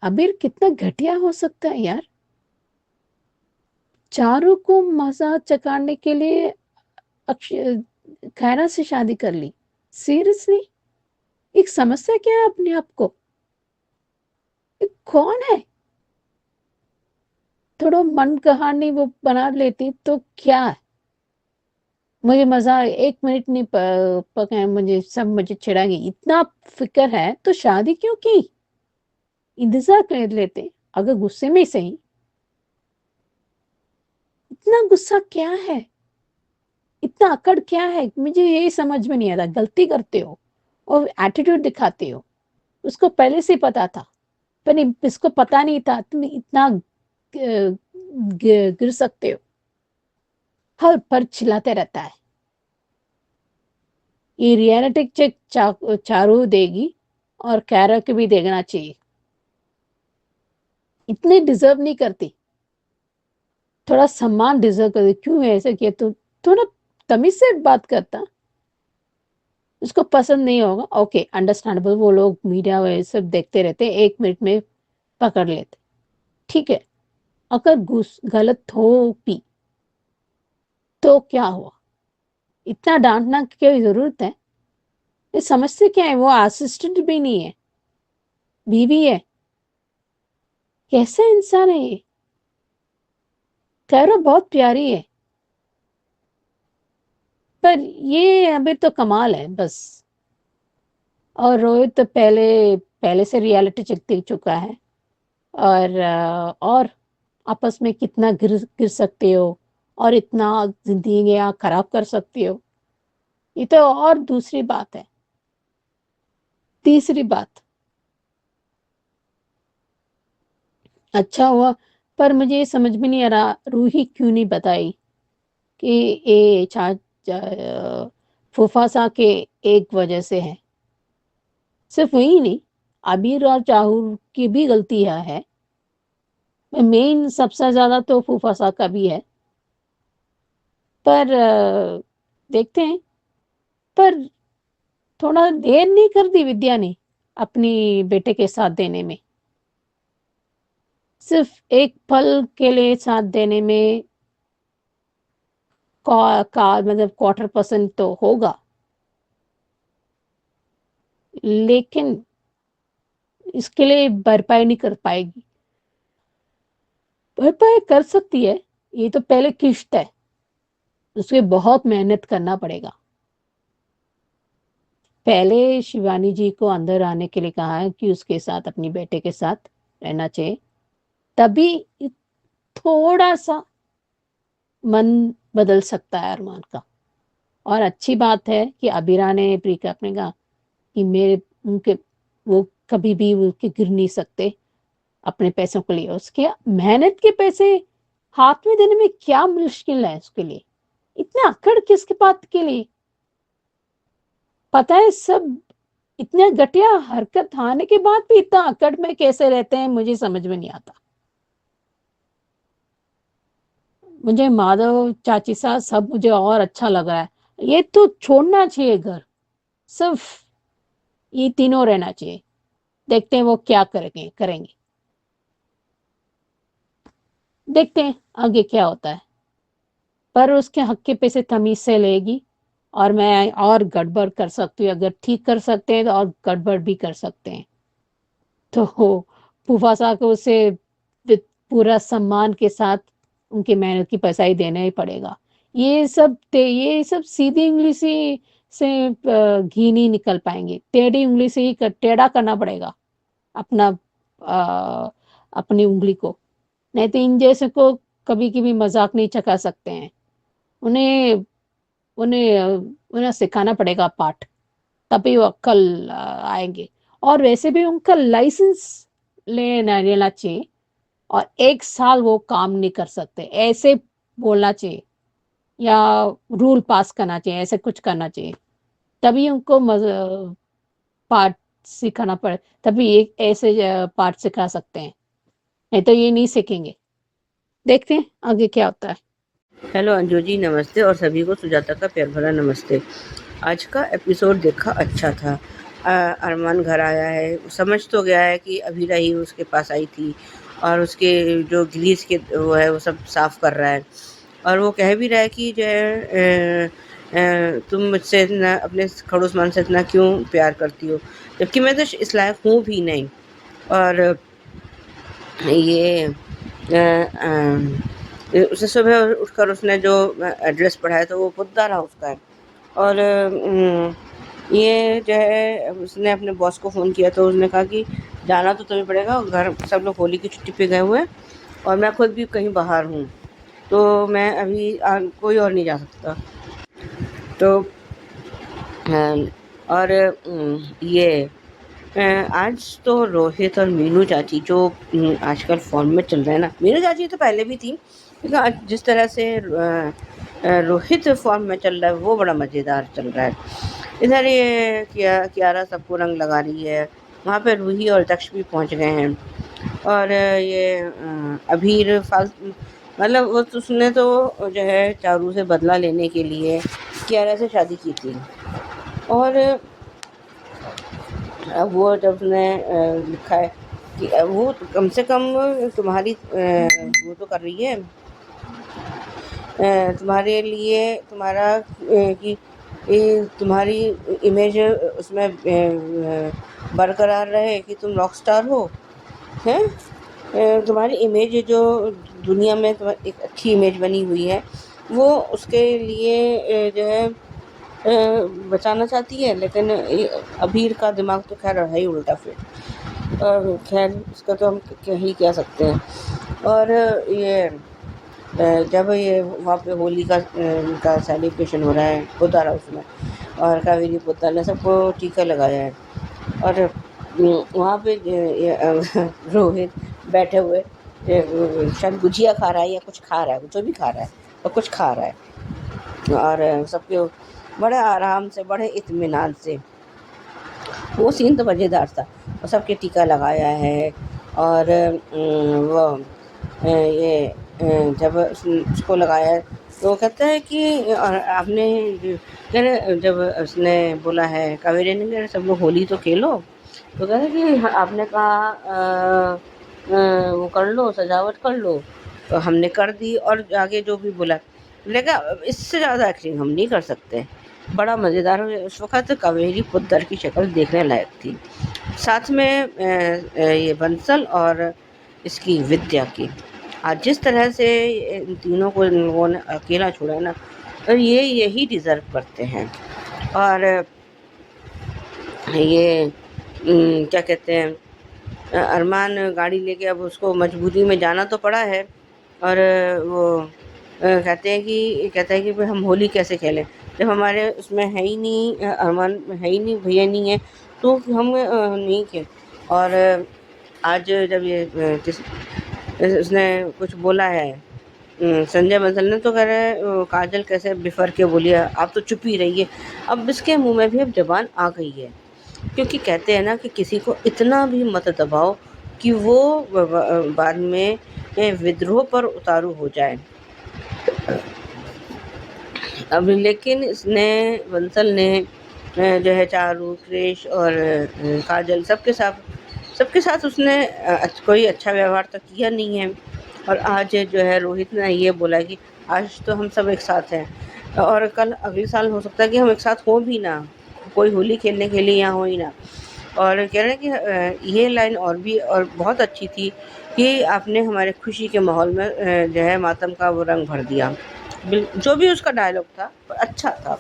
अबीर कितना घटिया हो सकता है यार, चारों को मजा चकाने के लिए खैरा से शादी कर ली। सीरियसली, एक समस्या क्या है अपने आप को? ये कौन है? थोड़ा मन कहानी वो बना लेती तो क्या है? मुझे मजा 1 मिनट नहीं पका, मुझे सब मुझे चिढ़ाएंगे। इतना फिक्र है तो शादी क्यों की? इंतजार कर लेते, अगर गुस्से में सही। इतना गुस्सा क्या है, इतना अकड़ क्या है? मुझे यही समझ में नहीं आता। गलती करते हो और एटीट्यूड दिखाते हो, उसको पहले से पता था, पर इसको पता नहीं था तुम इतना गिर सकते हो। हर पर चिल्लाते रहता है। ये रियलिटी चेक चारू देगी और कैरा को भी देखना चाहिए। इतने डिजर्व नहीं करती, थोड़ा सम्मान डिजर्व करती। क्यों ऐसे किया? तो थोड़ा तमीज से बात करता। उसको पसंद नहीं होगा, ओके अंडरस्टैंडेबल, वो लोग मीडिया वे सब देखते रहते, 1 मिनट में पकड़ लेते, ठीक है। अगर गलत हो भी तो क्या हुआ? इतना डांटना की क्या जरूरत है? ये समझते क्या है? वो असिस्टेंट भी नहीं है, बीवी है। कैसा इंसान है ये? कैरो बहुत प्यारी है, पर ये अभी तो कमाल है बस। और रोहित तो पहले से रियलिटी चेक दे चुका है। और आपस में कितना गिर सकते हो और इतना जिंदगी खराब कर सकते हो, ये तो और दूसरी बात है। तीसरी बात, अच्छा हुआ, पर मुझे समझ में नहीं आ रहा रूही क्यों नहीं बताई कि ये फुफासा के एक वजह से है। सिर्फ वही नहीं, आबिर और चाहूर की भी गलती है। मेन सबसे ज्यादा तो फुफासा का भी है, पर देखते हैं। पर थोड़ा देर नहीं कर दी विद्या ने अपनी बेटे के साथ देने में। सिर्फ एक पल के लिए साथ देने में मतलब 25% तो होगा, लेकिन इसके लिए भरपाई नहीं कर पाएगी। भरपाई कर सकती है, ये तो पहले किश्त है, उसके बहुत मेहनत करना पड़ेगा। पहले शिवानी जी को अंदर आने के लिए कहा है कि उसके साथ, अपनी बेटे के साथ रहना चाहिए, तभी थोड़ा सा मन बदल सकता है अरमान का। और अच्छी बात है कि अबीरा ने ब्रेकअप ने कहा कि वो कभी भी उसके गिर नहीं सकते अपने पैसों के लिए। उसके मेहनत के पैसे हाथ में देने में क्या मुश्किल है उसके लिए, इतना अकड़ किसके बात के लिए। पता है, सब इतने घटिया हरकत आने के बाद भी इतना अकड़ में कैसे रहते हैं, मुझे समझ में नहीं आता। मुझे माधव, चाची साहब सब मुझे और अच्छा लग रहा है। ये तो छोड़ना चाहिए घर, सिर्फ ये तीनों रहना चाहिए। देखते हैं वो क्या करेंगे। देखते हैं आगे क्या होता है। पर उसके हक के पैसे तमीज से लेगी, और मैं और गड़बड़ कर सकती हूँ। अगर ठीक कर सकते हैं तो और गड़बड़ भी कर सकते हैं। तो फूफा साहब को उसे पूरा सम्मान के साथ उनकी मेहनत की पैसा ही देना ही पड़ेगा। ये सब सीधी उंगली से घी नहीं निकल पाएंगे, टेढ़ी उंगली से ही टेढ़ा करना पड़ेगा अपना अपनी उंगली को। नहीं तो इन जैसे को कभी कभी मजाक नहीं चखा सकते हैं। उन्हें उन्हें उन्हें सिखाना पड़ेगा पाठ, तभी वो अक्ल आएंगे। और वैसे भी उनका लाइसेंस लेना चाहिए, और 1 साल वो काम नहीं कर सकते ऐसे बोलना चाहिए, या रूल पास करना चाहिए, ऐसे कुछ करना चाहिए, तभी उनको पाठ सिखाना पड़े, तभी एक ऐसे पाठ सिखा सकते हैं। नहीं तो ये नहीं सीखेंगे। देखते हैं आगे क्या होता है। हेलो अंजू जी, नमस्ते, और सभी को सुजाता का प्यार भरा नमस्ते। आज का एपिसोड देखा, अच्छा था। अरमान घर आया है, समझ तो गया है कि अभी ही उसके पास आई थी, और उसके जो ग्रीस के वो है वो सब साफ कर रहा है, और वो कह भी रहा है कि जो है तुम मुझसे इतना, अपने खड़ूसमान से इतना क्यों प्यार करती हो, जबकि मैं तो इस लायक हूँ भी नहीं। और ये उसे सुबह उठकर उसने जो एड्रेस पढ़ा है तो वो बुद्धा रहा उसका है। और ये जो है, उसने अपने बॉस को फ़ोन किया तो उसने कहा कि जाना तो तुम्हें पड़ेगा, घर सब लोग होली की छुट्टी पे गए हुए हैं, और मैं खुद भी कहीं बाहर हूँ, तो मैं अभी कोई और नहीं जा सकता। तो और ये आज तो रोहित और मीनू चाची जो आजकल फॉर्म में चल रहे हैं ना, मीनू चाची तो पहले भी थी, लेकिन आज जिस तरह से रोहित फॉर्म में चल रहा है वो बड़ा मज़ेदार चल रहा है। इधर ये कियारा सबको रंग लगा रही है, वहाँ पे रूही और दक्ष भी पहुँच गए हैं। और ये अभीर मतलब उसने तो जो है चारू से बदला लेने के लिए कियारा से शादी की थी, और अब वो जब उसने लिखा है कि वो कम से कम तुम्हारी वो तो कर रही है, तुम्हारे लिए, तुम्हारा कि तुम्हारी इमेज उसमें बरकरार रहे कि तुम रॉक स्टार हो, हैं, तुम्हारी इमेज जो दुनिया में तुम्हारी एक अच्छी इमेज बनी हुई है, वो उसके लिए जो है बचाना चाहती है, लेकिन अबीर का दिमाग तो खैर है ही उल्टा फिर। और खैर इसका तो हम क्या ही कह सकते हैं। और ये जब ये वहाँ पे होली का सेलिब्रेशन हो रहा है पुतारा उसमें, और कावेरी पुत्र ने सबको टीका लगाया है, और वहाँ पे रोहित बैठे हुए शायद गुजिया खा रहा है या कुछ खा रहा है, जो भी खा रहा है और कुछ खा रहा है, और सबके बड़े आराम से बड़े इत्मीनान से, वो सीन तो मज़ेदार था। और सबके टीका लगाया है, और वो ये जब उसको लगाया है तो वो कहता है कि और आपने कह रहे जब उसने बोला है कावेरी ने, कह रहे सब लोग होली तो खेलो, तो कह रहे कि आपने कहा वो कर लो, सजावट कर लो, तो हमने कर दी, और आगे जो भी बोला, लेकिन इससे ज़्यादा एक्टिंग हम नहीं कर सकते। बड़ा मज़ेदार उस वक़्त कावेरी पुत्र की शक्ल देखने लायक थी, साथ में ये बंसल और इसकी विद्या की। आज जिस तरह से इन तीनों को इन लोगों ने अकेला छोड़ा है ना, और ये यही डिज़र्व करते हैं। और ये क्या कहते हैं, अरमान गाड़ी लेके अब उसको मजबूरी में जाना तो पड़ा है, और वो कहता है कि भाई हम होली कैसे खेलें जब हमारे उसमें है ही नहीं, अरमान है ही नहीं, भैया नहीं है, तो हम नहीं खेल। और आज जब ये उसने कुछ बोला है संजय बंसल ने, तो कह रहा है काजल कैसे बिफर के बोली है, आप तो चुप ही रहिए। अब इसके मुंह में भी अब जबान आ गई है, क्योंकि कहते हैं ना कि किसी को इतना भी मत दबाओ कि वो बाद में विद्रोह पर उतारू हो जाए। अब लेकिन इसने बंसल ने जो है चारू, क्रिश और काजल सबके साथ उसने कोई अच्छा व्यवहार तो किया नहीं है। और आज जो है रोहित ने ये बोला कि आज तो हम सब एक साथ हैं, और कल अगले साल हो सकता है कि हम एक साथ हों भी ना, कोई होली खेलने के लिए यहाँ हो ही ना। और कह रहे हैं कि ये लाइन और बहुत अच्छी थी कि आपने हमारे खुशी के माहौल में जो है मातम का वो रंग भर दिया। जो भी उसका डायलॉग था अच्छा था,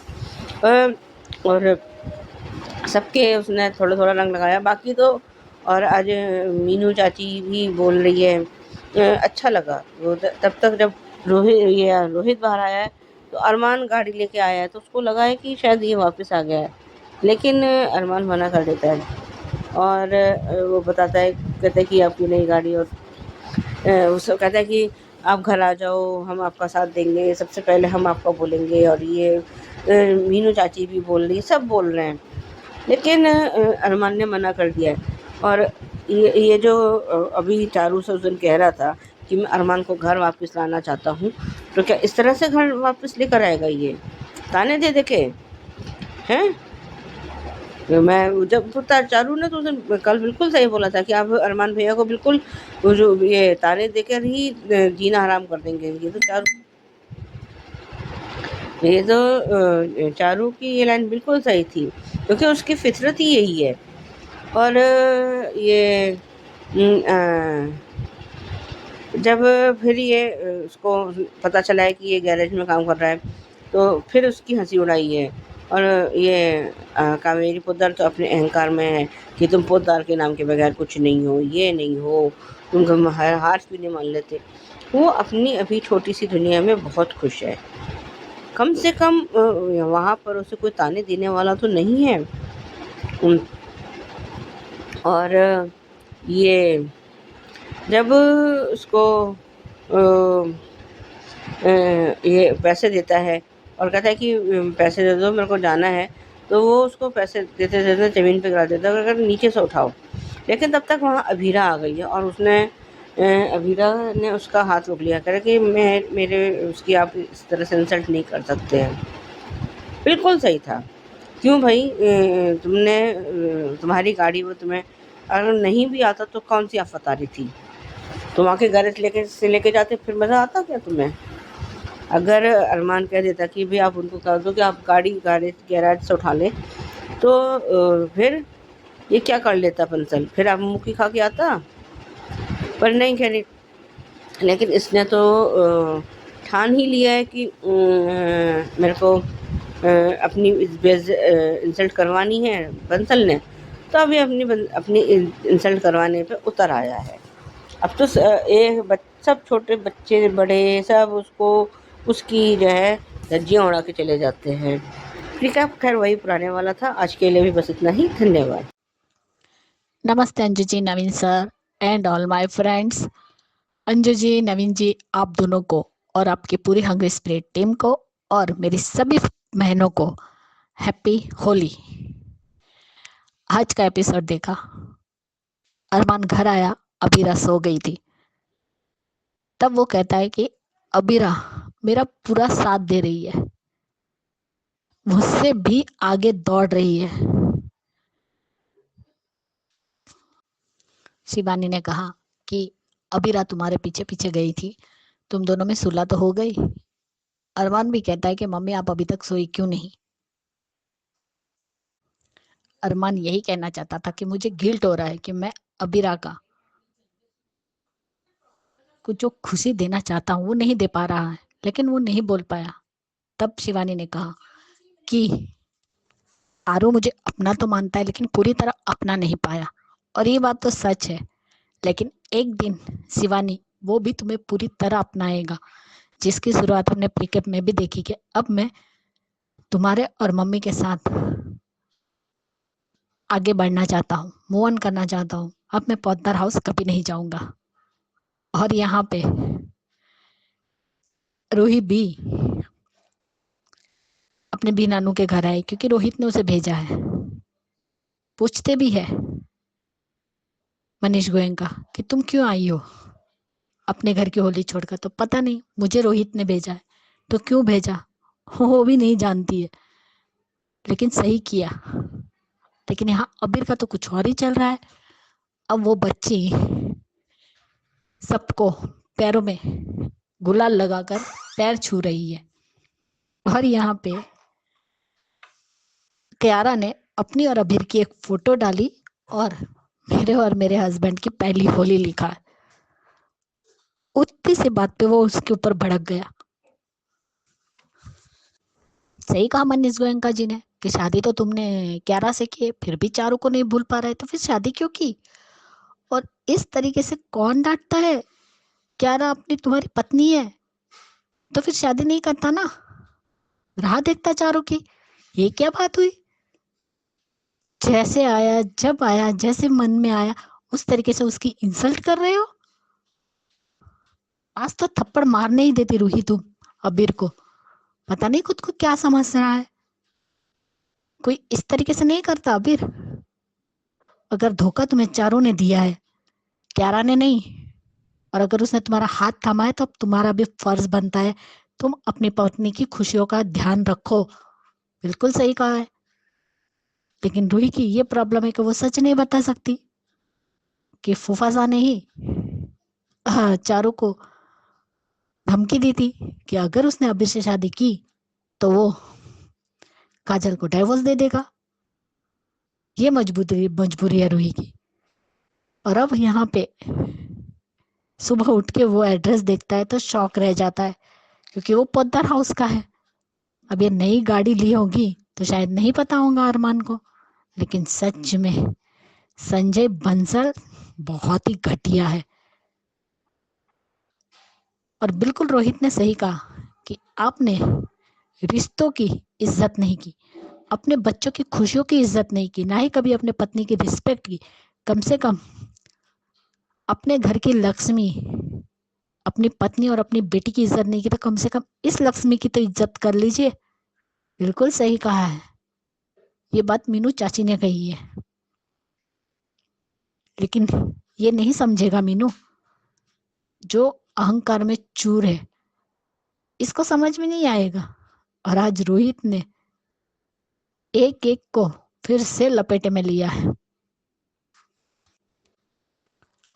और सबके उसने थोड़ा रंग लगाया बाकी तो। और आज मीनू चाची भी बोल रही है, अच्छा लगा वो। तब तक जब रोहित बाहर आया है तो अरमान गाड़ी लेके आया है, तो उसको लगा है कि शायद ये वापस आ गया है, लेकिन अरमान मना कर देता है, और वो बताता है, कहता है कि आपकी नई गाड़ी, और उसको कहता है कि आप घर आ जाओ, हम आपका साथ देंगे, सबसे पहले हम आपका बोलेंगे। और ये मीनू चाची भी बोल रही है, सब बोल रहे हैं, लेकिन अरमान ने मना कर दिया है। और ये जो अभी चारू से उस दिन कह रहा था कि मैं अरमान को घर वापस लाना चाहता हूँ, तो क्या इस तरह से घर वापस लेकर आएगा ये, ताने दे के हैं? मैं जब चारू ने तो उस दिन कल बिल्कुल सही बोला था कि आप अरमान भैया को बिल्कुल वो जो ये ताने देकर ही जीना हराम कर देंगे। ये तो चारू की ये लाइन बिल्कुल सही थी, क्योंकि उसकी फितरत ही यही है। और ये जब फिर ये उसको पता चला है कि ये गैरेज में काम कर रहा है, तो फिर उसकी हंसी उड़ाई है। और ये कावेरी पोद्दार तो अपने अहंकार में है कि तुम पोद्दार के नाम के बगैर कुछ नहीं हो, ये नहीं हो, तुम हार भी नहीं मान लेते। वो अपनी अभी छोटी सी दुनिया में बहुत खुश है, कम से कम वहाँ पर उसे कोई ताने देने वाला तो नहीं है। और ये जब उसको ये पैसे देता है और कहता है कि पैसे दे दो, मेरे को जाना है, तो वो उसको पैसे देते देते ज़मीन पे गिरा देता है, अगर नीचे से उठाओ। लेकिन तब तक वहाँ अभीरा आ गई है, और उसने अभीरा ने उसका हाथ रोक लिया, कह रहा कि मेरे उसकी आप इस तरह से इंसल्ट नहीं कर सकते हैं। बिल्कुल सही था, क्यों भाई, तुम्हारी गाड़ी वो तुम्हें अगर नहीं भी आता तो कौन सी आफत आ रही थी, तुम आके गैरेज लेके जाते, फिर मज़ा आता क्या तुम्हें? अगर अरमान कह देता कि भाई आप उनको कह दो कि आप गाड़ी गैराज से उठा लें, तो फिर ये क्या कर लेता बंसल, फिर आप मुँह की खा के आता, पर नहीं कह रही। लेकिन इसने तो ठान ही लिया है कि मेरे को अपनी इंसल्ट करवानी है बंसल ने, तो अभी अपनी इंसल्ट करवाने पे उतर आया है। अब तो सब छोटे बच्चे बड़े सब उसकी जो है धज्जियाँ उड़ा के चले जाते हैं। ठीक है, खैर वही पुराने वाला था। आज के लिए भी बस इतना ही। धन्यवाद। नमस्ते Anju ji, Naveen sir and all my friends. Anju ji, Naveen ji, आप दोनों को और आपकी पूरी हंग्री स्पिरिट टीम को और मेरी सभी बहनों को हैप्पी होली। आज का एपिसोड देखा, अरमान घर आया, अबीरा सो गई थी। तब वो कहता है कि अबीरा मेरा पूरा साथ दे रही है, मुझसे भी आगे दौड़ रही है। शिवानी ने कहा कि अबीरा तुम्हारे पीछे पीछे गई थी, तुम दोनों में सुलह तो हो गई। अरमान भी कहता है कि मम्मी आप अभी तक सोई क्यों नहीं। अरमान यही कहना चाहता था कि मुझे गिल्ट हो रहा है कि मैं अबीरा का कुछ जो खुशी देना चाहता हूँ वो नहीं दे पा रहा है, लेकिन वो नहीं बोल पाया। तब शिवानी ने कहा कि आरू मुझे अपना तो मानता है लेकिन पूरी तरह अपना नहीं पाया, और ये बात तो सच है। लेकिन एक दिन शिवानी वो भी तुम्हें पूरी तरह अपनाएगा, जिसकी शुरुआत हमने प्रीकेप में भी देखी कि अब मैं तुम्हारे और मम्मी के साथ आगे बढ़ना चाहता हूँ, मूव ऑन करना चाहता हूँ। अब मैं पौधार हाउस कभी नहीं जाऊंगा। और यहाँ पे रूही भी अपने भी नानू के घर आए क्योंकि रोहित ने उसे भेजा है। पूछते भी है मनीष गोयनका कि तुम क्यों आई हो अपने घर की होली छोड़कर। तो पता नहीं, मुझे रोहित ने भेजा है। तो क्यों भेजा वो भी नहीं जानती है, लेकिन सही किया। लेकिन यहाँ अबीर का तो कुछ और ही चल रहा है। अब वो बच्ची सबको पैरों में गुलाल लगाकर पैर छू रही है। और यहाँ पे क्यारा ने अपनी और अबीर की एक फोटो डाली और मेरे हस्बैंड की पहली होली लिखा। उतनी सी बात पे वो उसके ऊपर भड़क गया। सही कहा मनीष गोयनका जी ने कि शादी तो तुमने क्यारा से की है, फिर भी चारों को नहीं भूल पा रहे, तो फिर शादी क्यों की। और इस तरीके से कौन डांटता है। क्यारा अपनी तुम्हारी पत्नी है तो फिर शादी नहीं करता ना, राह देखता चारों की। ये क्या बात हुई। जैसे आया, जब आया, जैसे मन में आया उस तरीके से उसकी इंसल्ट कर रहे हो। आज तो थप्पड़ मारने ही देती रूही तुम अबीर को। पता नहीं खुद को क्या समझ रहा है। कोई इस तरीके से नहीं करता अबीर। अगर धोखा तुम्हें चारों ने दिया है, क्यारा ने नहीं, और अगर उसने तुम्हारा हाथ थामा है तो अब तुम्हारा भी फर्ज बनता है तुम अपनी पत्नी की खुशियों का ध्यान रखो। बिल्कुल सही कहा है। लेकिन रूही की ये प्रॉब्लम है कि वो सच नहीं बता सकती कि फूफाजा ने ही चारों को धमकी दी थी कि अगर उसने अबीर से शादी की तो वो काजल को डाइवोर्स दे देगा। ये मजबूरी है रूही की। और अब यहाँ पे सुबह उठ के वो एड्रेस देखता है तो शॉक रह जाता है, क्योंकि वो पोद्दार हाउस का है। अब ये नई गाड़ी ली होगी तो शायद नहीं पता होगा अरमान को, लेकिन सच में संजय बंसल बहुत ही घटिया है। और बिल्कुल रोहित ने सही कहा कि आपने रिश्तों की इज्जत नहीं की, अपने बच्चों की खुशियों की इज्जत नहीं की, ना ही कभी अपने पत्नी की रिस्पेक्ट की। कम से कम अपने घर की लक्ष्मी, अपनी पत्नी और अपनी बेटी की इज्जत नहीं की तो कम से कम इस लक्ष्मी की तो इज्जत कर लीजिए। बिल्कुल सही कहा है। ये बात मीनू चाची ने कही है, लेकिन ये नहीं समझेगा मीनू, जो अहंकार में चूर है, इसको समझ में नहीं आएगा। और आज रोहित ने एक एक को फिर से लपेटे में लिया है।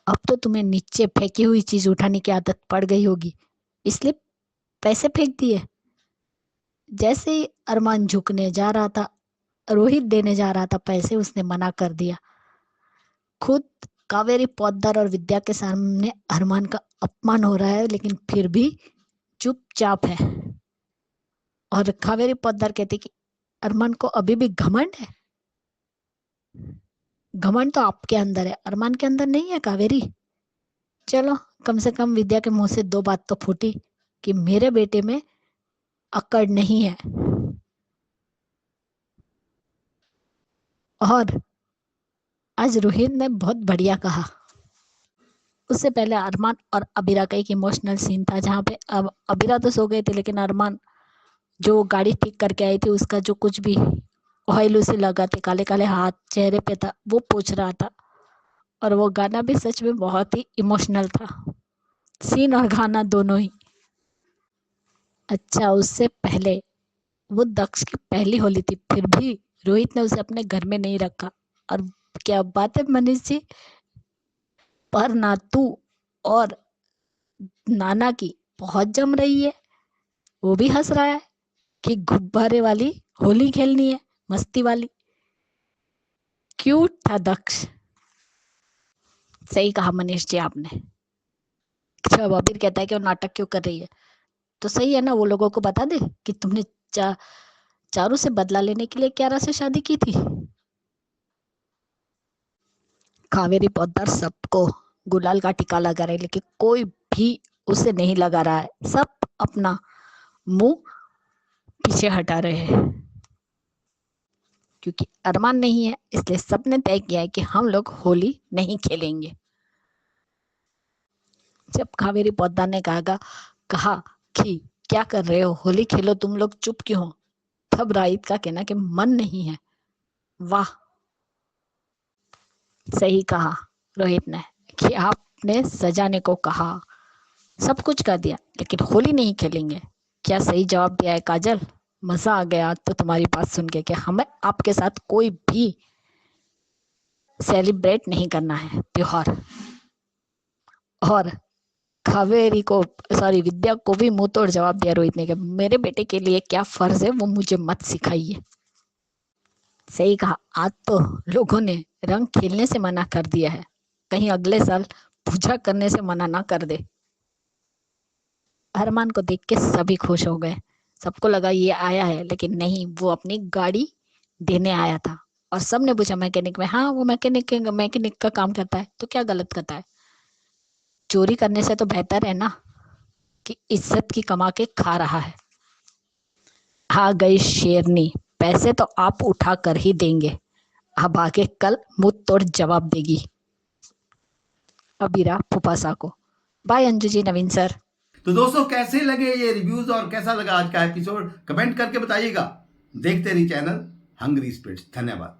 अब तो तुम्हें नीचे फेंकी हुई चीज उठाने की आदत पड़ गई होगी, इसलिए पैसे फेंक दिए। जैसे ही अरमान झुकने जा रहा था, रोहित देने जा रहा था पैसे, उसने मना कर दिया। खुद कावेरी पोद्दार और विद्या के सामने अरमान का अपमान हो रहा है, लेकिन फिर भी चुपचाप है। और कावेरी पोद्दार कहती कि अरमान को अभी भी घमंड है। घमंड तो आपके अंदर है, अरमान के अंदर नहीं है कावेरी। चलो कम से कम विद्या के मुंह से 2 बात तो फूटी कि मेरे बेटे में अकड़ नहीं है। और आज रोहित ने बहुत बढ़िया कहा। उससे पहले अरमान और अबीरा का एक इमोशनल सीन था जहाँ पे अब अबीरा तो सो गए थे, लेकिन अरमान जो गाड़ी ठीक करके आई थी उसका जो कुछ भी ऑयल उसे लगा थे, काले काले हाथ चेहरे पे था, वो पूछ रहा था। और वो गाना भी सच में बहुत ही इमोशनल था, सीन और गाना दोनों ही। अच्छा, उससे पहले वो दक्ष की पहली होली थी, फिर भी रोहित ने उसे अपने घर में नहीं रखा। और क्या बात है मनीष जी, पर नातू और नाना की बहुत जम रही है। वो भी हंस रहा है कि गुब्बारे वाली होली खेलनी है, मस्ती वाली। क्यूट था दक्ष। सही कहा मनीष जी आपने। जब अबीर कहता है कि वो नाटक क्यों कर रही है, तो सही है ना, वो लोगों को बता दे कि तुमने चारू से बदला लेने के लिए क्यारा से शादी की थी। कावेरी पोद्दार सबको गुलाल का टीका लगा रही, लेकिन कोई भी उसे नहीं लगा रहा है। सब अपना मुंह पीछे हटा रहे हैं, क्योंकि अरमान नहीं है, इसलिए सबने तय किया है कि हम लोग होली नहीं खेलेंगे। जब कावेरी पोद्दार ने कहा कि क्या कर रहे हो, होली खेलो तुम लोग, चुप क्यों हो, तब राहित का कहना कि मन नहीं है। वाह, सही कहा रोहित ने कि आपने सजाने को कहा, सब कुछ कर दिया, लेकिन होली नहीं खेलेंगे। क्या सही जवाब दिया है काजल। मजा आ गया तो तुम्हारी बात सुन के कि हमें आपके साथ कोई भी सेलिब्रेट नहीं करना है त्योहार। और कावेरी को विद्या को भी मुंह तोड़ जवाब दिया रोहित ने कि मेरे बेटे के लिए क्या फर्ज है वो मुझे मत सिखाइए। सही कहा, आज तो लोगों ने रंग खेलने से मना कर दिया है, कहीं अगले साल पूजा करने से मना ना कर दे। अरमान को देख के सभी खुश हो गए। सबको लगा ये आया है, लेकिन नहीं, वो अपनी गाड़ी देने आया था। और सबने पूछा मैकेनिक में, हाँ वो मैकेनिक का काम करता है, तो क्या गलत करता है। चोरी करने से तो बेहतर है ना कि इज्जत की कमा के खा रहा है। आ गई शेरनी, पैसे तो आप उठा कर ही देंगे, अब आगे कल मुंह तोड़ जवाब देगी अबीरा फुफासा को। Bye Anju ji, Naveen sir. तो दोस्तों कैसे लगे ये रिव्यूज और कैसा लगा आज का एपिसोड, कमेंट करके बताइएगा। देखते रहिए चैनल हंग्री स्पिरिट्स। धन्यवाद।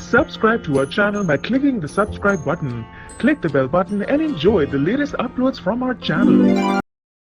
Subscribe to our channel by clicking the subscribe button. Click the bell button and enjoy the latest uploads from our channel.